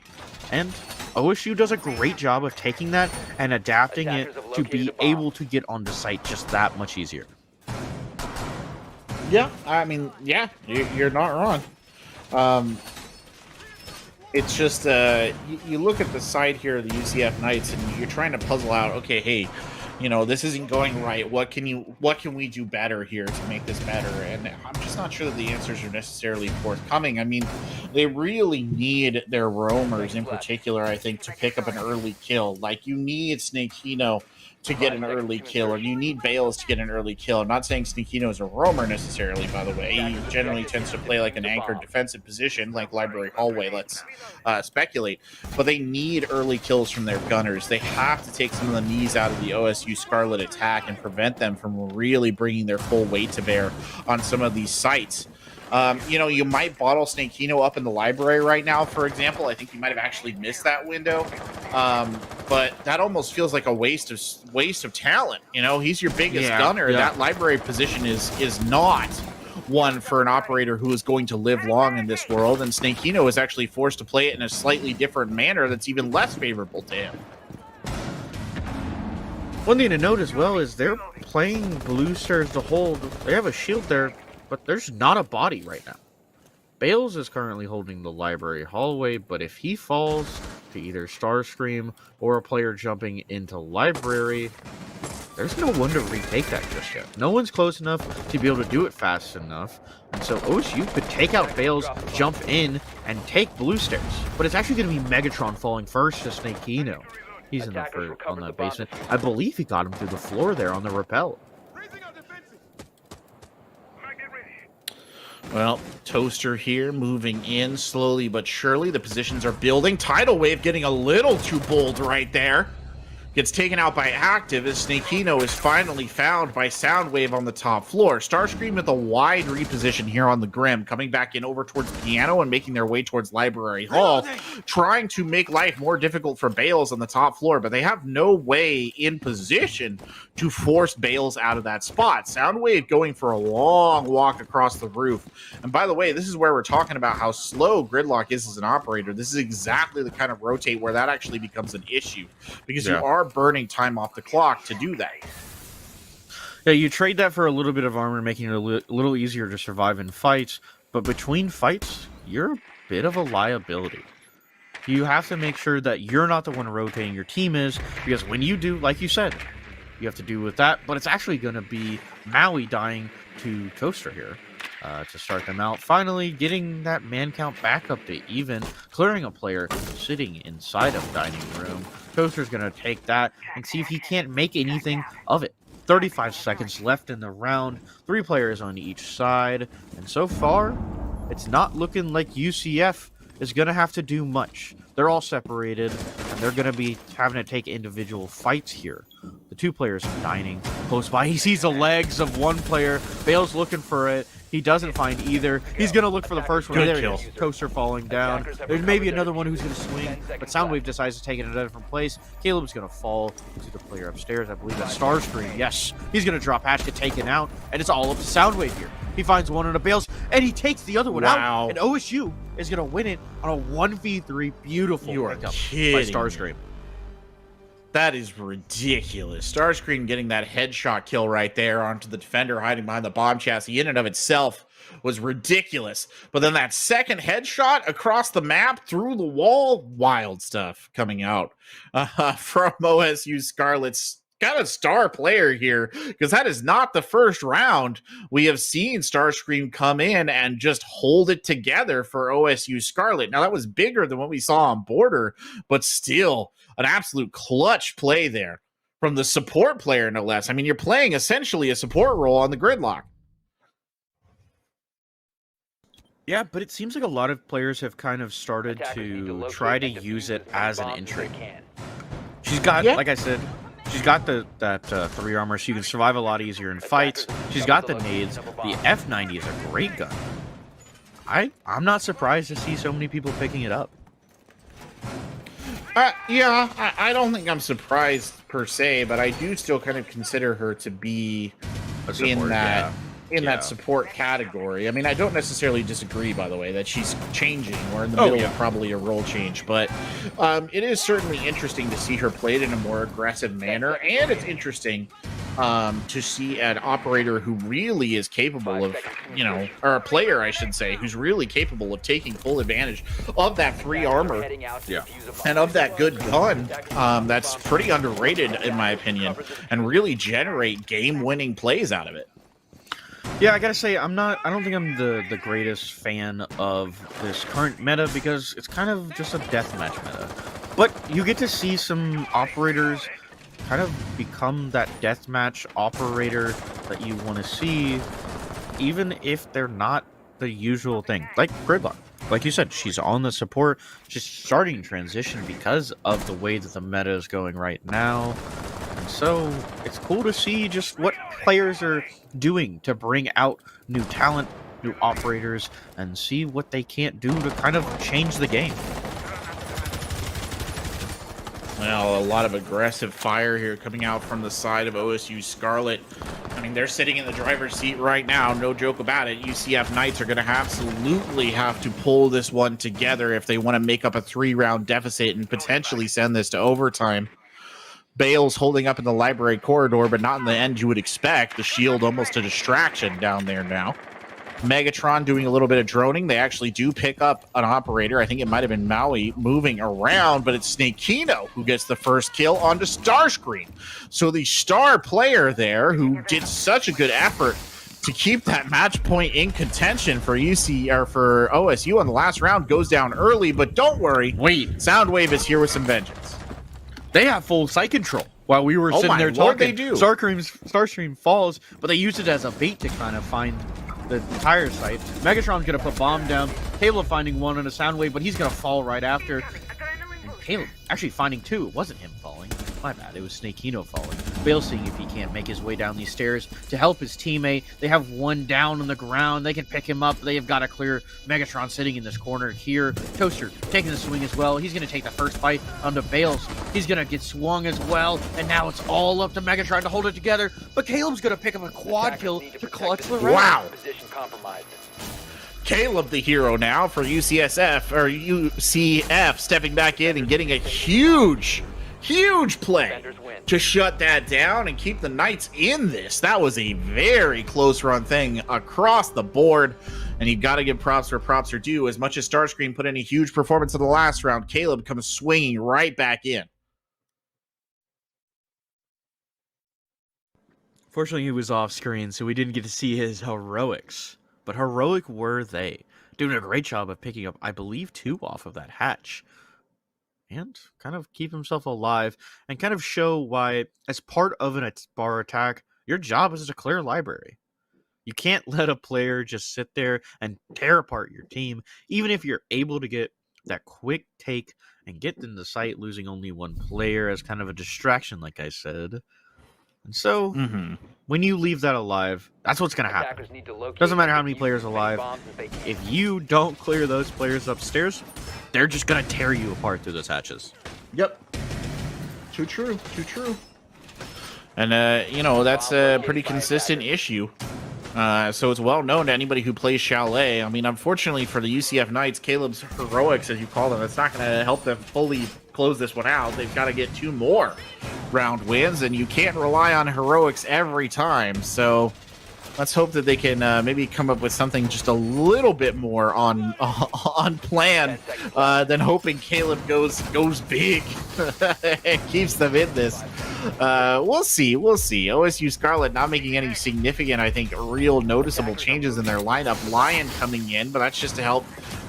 And OSU does a great job of taking that and adapting it Attackers have to located be a bomb. able to get onto site just that much easier. Yeah, I mean, yeah, you're not wrong. It's just, you look at the side here of the UCF Knights, and you're trying to puzzle out, okay, hey, you know, this isn't going right. What can we do better here to make this better? And I'm just not sure that the answers are necessarily forthcoming. I mean, they really need their roamers in particular, I think, to pick up an early kill. Like, you need Sneakino to get an early kill, or you need Bales to get an early kill. I'm not saying Sneakino is a roamer necessarily, by the way. He generally tends to play like an anchored defensive position, like Library Hallway, let's speculate. But they need early kills from their gunners. They have to take some of the knees out of the OSU Scarlet attack and prevent them from really bringing their full weight to bear on some of these sites. You know, you might bottle Sneakino up in the library right now, for example. I think you might have actually missed that window. But that almost feels like a waste of talent. You know, he's your biggest gunner. Yeah. That library position is not one for an operator who is going to live long in this world. And Sneakino is actually forced to play it in a slightly different manner that's even less favorable to him. One thing to note as well is they're playing Blue Stars to hold. They have a shield there, but there's not a body right now. Bales is currently holding the library hallway, but if he falls to either Starscream or a player jumping into library, there's no one to retake that just yet. No one's close enough to be able to do it fast enough. And so OSU could take out Bales, jump in, and take blue stairs. But it's actually going to be Megatron falling first to Snakino. He's in the on the basement. I believe he got him through the floor there on the rappel. Well, Toaster here moving in slowly but surely. The positions are building. Tidal Wave getting a little too bold right there. Gets taken out by Active as Snakino is finally found by Soundwave on the top floor. Starscream with a wide reposition here on the Grim, coming back in over towards Piano and making their way towards Library Hall, trying to make life more difficult for Bales on the top floor, but they have no way in position to force Bales out of that spot. Soundwave going for a long walk across the roof. And by the way, this is where we're talking about how slow Gridlock is as an operator. This is exactly the kind of rotate where that actually becomes an issue, because you are burning time off the clock to do that. Yeah, you trade that for a little bit of armor, making it a little easier to survive in fights, but between fights, you're a bit of a liability. You have to make sure that you're not the one rotating, your team is, because when you do, like you said, you have to do with that, but it's actually going to be Maui dying to Toaster here to start them out. Finally, getting that man count back up to even, clearing a player sitting inside of dining room. Toaster's going to take that and see if he can't make anything of it. 35 seconds left in the round, 3 players on each side, and so far, it's not looking like UCF is going to have to do much. They're all separated, and they're going to be having to take individual fights here. The 2 players are dining close by. He sees the legs of one player. Bale's looking for it. He doesn't find either. He's going to look for the first one. There he is. Toaster falling down. There's maybe another one who's going to swing, but Soundwave decides to take it in a different place. Caleb's going to fall to the player upstairs. I believe that's Starscream. Yes. He's going to drop Hatch, get taken out, and it's all up to Soundwave here. He finds one in the Bales, and he takes the other one out. And OSU is going to win it on a 1v3 beautiful pickup by Starscream. That is ridiculous. Starscream getting that headshot kill right there onto the defender hiding behind the bomb chassis in and of itself was ridiculous. But then that second headshot across the map through the wall, wild stuff coming out from OSU Scarlet's got a star player here, because that is not the first round we have seen Starscream come in and just hold it together for OSU Scarlet. Now, that was bigger than what we saw on Border, but still an absolute clutch play there from the support player, no less. I mean, you're playing essentially a support role on the Gridlock. Yeah, but it seems like a lot of players have kind of started to try to use it as an entry. She's got, like I said, she's got that 3 armor, so you can survive a lot easier in fights. She's got the nades. The F90 is a great gun. I'm not surprised to see so many people picking it up. Yeah, I don't think I'm surprised per se, but I do still kind of consider her to be in that support category. I mean, I don't necessarily disagree, by the way, that she's changing. We're in the middle of probably a role change, but it is certainly interesting to see her played in a more aggressive manner, and it's interesting to see an operator who really is capable of, or a player, I should say, who's really capable of taking full advantage of that 3 armor and of that good gun that's pretty underrated, in my opinion, and really generate game-winning plays out of it. Yeah, I gotta say, I don't think I'm the greatest fan of this current meta, because it's kind of just a deathmatch meta. But you get to see some operators kind of become that deathmatch operator that you want to see, even if they're not the usual thing. Like Gridlock. Like you said, she's on the support, just starting transition because of the way that the meta is going right now. And so it's cool to see just what players are doing to bring out new talent, new operators, and see what they can't do to kind of change the game. Well, a lot of aggressive fire here coming out from the side of OSU Scarlet. I mean, they're sitting in the driver's seat right now, no joke about it. UCF Knights are going to absolutely have to pull this one together if they want to make up a 3-round deficit and potentially send this to overtime. Bale's holding up in the library corridor, but not in the end you would expect. The shield almost a distraction down there now. Megatron doing a little bit of droning. They actually do pick up an operator. I think it might have been Maui moving around, but it's Snakino who gets the first kill onto Starscream. So the star player there who did such a good effort to keep that match point in contention for for OSU on the last round goes down early, but don't worry. Wait, Soundwave is here with some vengeance. they have full sight control while we were sitting there Lord, talking. they do. Starscream falls, but they used it as a bait to kind of find the entire site. Megatron's gonna put bomb down. Caleb finding one on a Soundwave, but he's gonna fall right after. And Caleb actually finding two. It wasn't him falling. My bad. It was Snakino falling. Bale seeing if he can't make his way down these stairs to help his teammate. They have one down on the ground. They can pick him up. They have got to clear. Megatron sitting in this corner here. Toaster taking the swing as well. He's going to take the first fight onto Bales. He's going to get swung as well. And now it's all up to Megatron to hold it together. But Caleb's going to pick up a quad kill to clutch the round. Wow. Position compromised. Caleb the hero now for UCF stepping back in and getting a huge play to shut that down and keep the Knights in this. That was a very close run thing across the board, and you got to give props where props are due. As much as Starscream put in a huge performance in the last round, Caleb comes swinging right back in. Fortunately, he was off screen, so we didn't get to see his heroics. But heroic were they. Doing a great job of picking up, I believe, 2 off of that hatch. And kind of keep himself alive and kind of show why, as part of an bar attack, your job is to clear library. You can't let a player just sit there and tear apart your team, even if you're able to get that quick take and get in the site, losing only one player as kind of a distraction, like I said. And so, when you leave that alive, that's what's going to happen. Doesn't matter how many players alive. If you don't clear those players upstairs, they're just going to tear you apart through those hatches. Yep. Too true. And, that's a pretty consistent issue. So it's well known to anybody who plays Chalet. I mean, unfortunately for the UCF Knights, Caleb's heroics, as you call them, it's not going to help them fully close this one out. They've got to get 2 more round wins, and you can't rely on heroics every time. So let's hope that they can maybe come up with something just a little bit more on plan than hoping Caleb goes big and keeps them in this. We'll see. OSU Scarlet not making any significant, I think, real noticeable changes in their lineup. Lion coming in, but that's just to help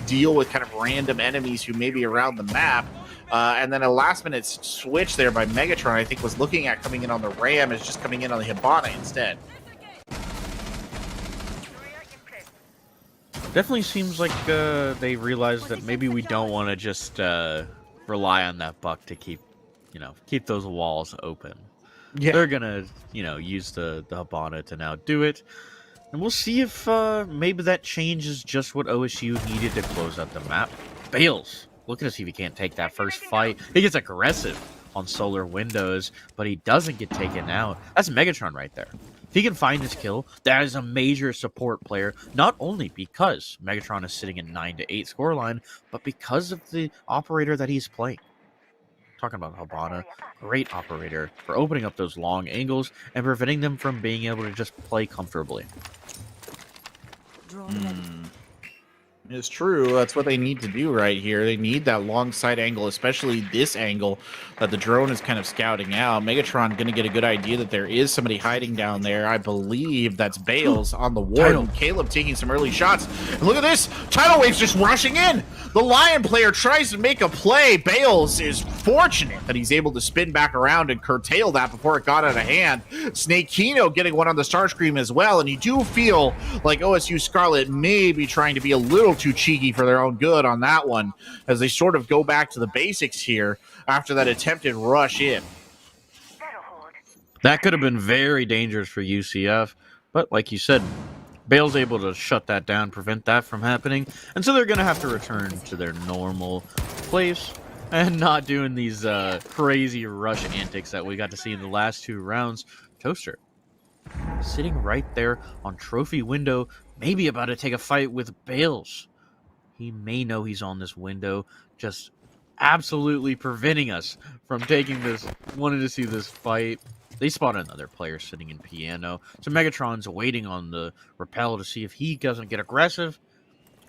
deal with kind of random enemies who may be around the map. And then a last-minute switch there by Megatron, I think, was looking at coming in on the Ram, is just coming in on the Hibana instead. Definitely seems like they realized that maybe we don't want to just rely on that buck to keep those walls open. Yeah. They're gonna, use the Hibana to now do it. And we'll see if maybe that changes just what OSU needed to close out the map. Bales, looking to see if he can't take that first fight. He gets aggressive on solar windows, but he doesn't get taken out. That's Megatron right there. If he can find his kill, that is a major support player, not only because Megatron is sitting in 9-8 scoreline, but because of the operator that he's playing. Talking about Hibana, great operator for opening up those long angles and preventing them from being able to just play comfortably. It's true. That's what they need to do right here. They need that long side angle, especially this angle that the drone is kind of scouting out. Megatron going to get a good idea that there is somebody hiding down there. I believe that's Bales on the Warden. Caleb taking some early shots. And look at this. Tidal Wave's just rushing in. The Lion player tries to make a play. Bales is fortunate that he's able to spin back around and curtail that before it got out of hand. Snakino getting one on the Starscream as well. And you do feel like OSU Scarlet may be trying to be a little too cheeky for their own good on that one, as they sort of go back to the basics here after that attempted rush in. That could have been very dangerous for UCF, but like you said, Bale's able to shut that down, prevent that from happening, and so they're going to have to return to their normal place and not doing these crazy rush antics that we got to see in the last 2 rounds. Toaster sitting right there on trophy window, maybe about to take a fight with Bales. He may know he's on this window, just absolutely preventing us from taking this, wanting to see this fight. They spot another player sitting in piano. So Megatron's waiting on the rappel to see if he doesn't get aggressive,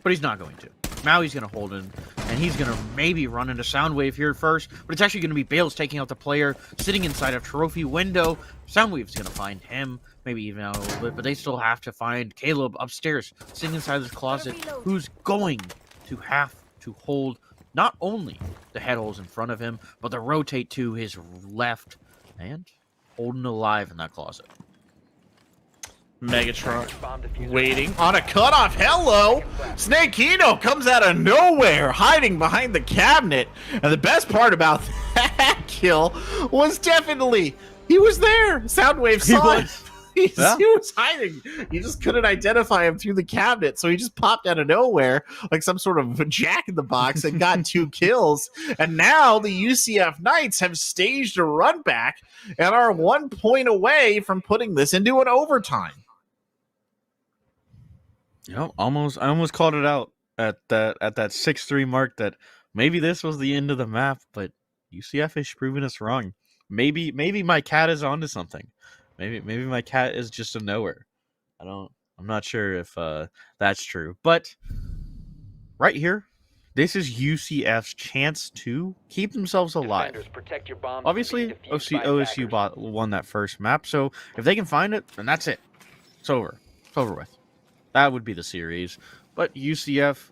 but he's not going to. Maui's going to hold him, and he's going to maybe run into Soundwave here first, but it's actually going to be Bales taking out the player sitting inside a trophy window. Soundwave's going to find him, maybe even out a little bit, but they still have to find Caleb upstairs, sitting inside this closet, who's going to have to hold not only the head holes in front of him, but to rotate to his left, and holding alive in that closet. Megatron Bomb diffuser. waiting on a cutoff. Hello! Snake Kino comes out of nowhere, hiding behind the cabinet. And the best part about that kill was definitely he was there. Soundwave saw him. He was hiding. You just couldn't identify him through the cabinet, so he just popped out of nowhere like some sort of jack in the box and got 2 kills. And now the UCF Knights have staged a run back and are 1 point away from putting this into an overtime. I almost called it out at that 6-3 mark that maybe this was the end of the map, but UCF is proving us wrong. Maybe my cat is onto something. Maybe my cat is just a knower. I'm not sure if that's true. But right here, this is UCF's chance to keep themselves alive. Defenders, protect your bombs Obviously, from being defused by OSU attackers. won that first map, so if they can find it, then that's it. It's over. It's over with. That would be the series. But UCF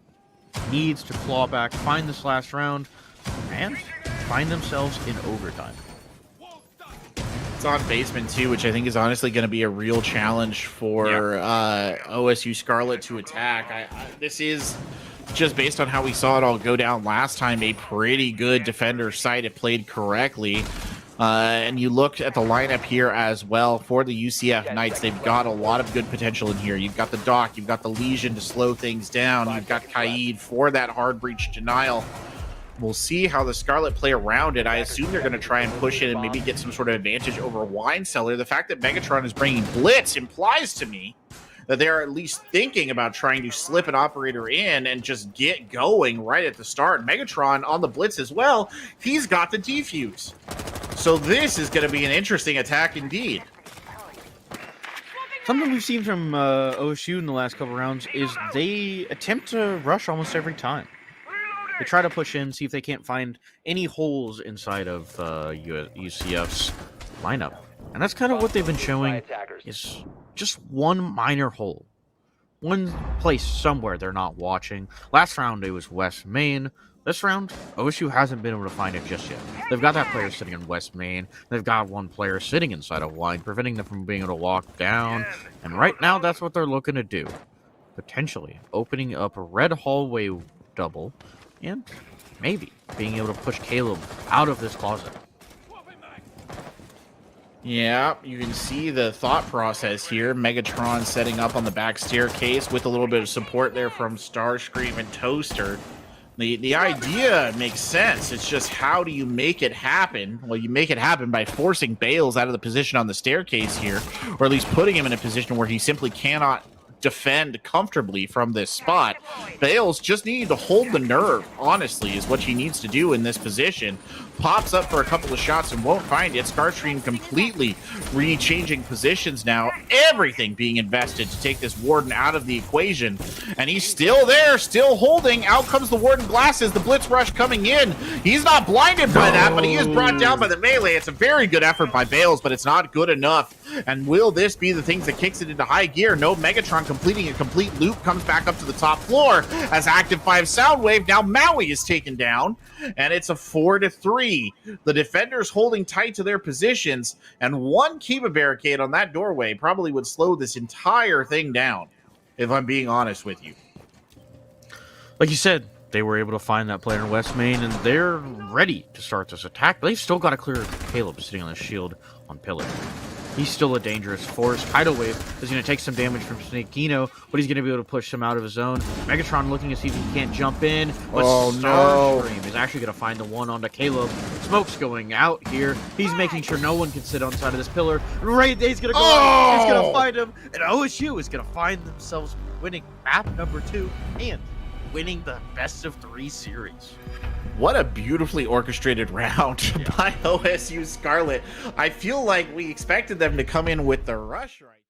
needs to claw back, find this last round, and find themselves in overtime. It's on basement too, which I think is honestly going to be a real challenge for OSU Scarlet to attack. This is just based on how we saw it all go down last time, a pretty good defender site. It played correctly. And you look at the lineup here as well for the UCF Knights. They've got a lot of good potential in here. You've got the Doc, you've got the Legion to slow things down, you've got Kaid for that hard breach denial. We'll see how the Scarlet play around it. I assume they're going to try and push it and maybe get some sort of advantage over Wine Cellar. The fact that Megatron is bringing Blitz implies to me that they're at least thinking about trying to slip an operator in and just get going right at the start. Megatron on the Blitz as well. He's got the defuse. So this is going to be an interesting attack indeed. Something we've seen from OSU in the last couple rounds is they attempt to rush almost every time. They try to push in, see if they can't find any holes inside of UCF's lineup. And that's kind of what they've been showing, is just one minor hole. One place somewhere they're not watching. Last round it was West Main. This round, OSU hasn't been able to find it just yet. They've got that player sitting in West Main. They've got one player sitting inside of Wine, preventing them from being able to walk down. And right now, that's what they're looking to do. Potentially opening up a red hallway double and maybe being able to push Caleb out of this closet. Yeah, you can see the thought process here. Megatron setting up on the back staircase with a little bit of support there from Starscream and Toaster. The idea makes sense. It's just how do you make it happen? Well, you make it happen by forcing Bales out of the position on the staircase here, or at least putting him in a position where he simply cannot defend comfortably from this spot. Bales just needed to hold the nerve, honestly, is what he needs to do in this position. Pops up for a couple of shots and won't find it. Starscream completely re-changing positions now. Everything being invested to take this Warden out of the equation. And he's still there, still holding. Out comes the Warden glasses. The Blitz Rush coming in. He's not blinded by that, but he is brought down by the melee. It's a very good effort by Bales, but it's not good enough. And will this be the things that kicks it into high gear? No, Megatron completing a complete loop, comes back up to the top floor as Active 5 Soundwave. Now Maui is taken down, and it's a 4-3. The defenders holding tight to their positions, and one Kiba barricade on that doorway probably would slow this entire thing down, if I'm being honest with you. Like you said, they were able to find that player in West Main, and they're ready to start this attack, but they've still got to clear Caleb sitting on the shield on Pillar. He's still a dangerous force. Tidal Wave is going to take some damage from Snakino, but he's going to be able to push him out of his zone. Megatron looking to see if he can't jump in, but Starscream is actually going to find the one onto Caleb. Smoke's going out here. He's making sure no one can sit on side of this pillar. Right, he's going to go out. He's going to find him, and OSU is going to find themselves winning map number 2 and winning the best of 3 series. What a beautifully orchestrated round by OSU Scarlet. I feel like we expected them to come in with the rush right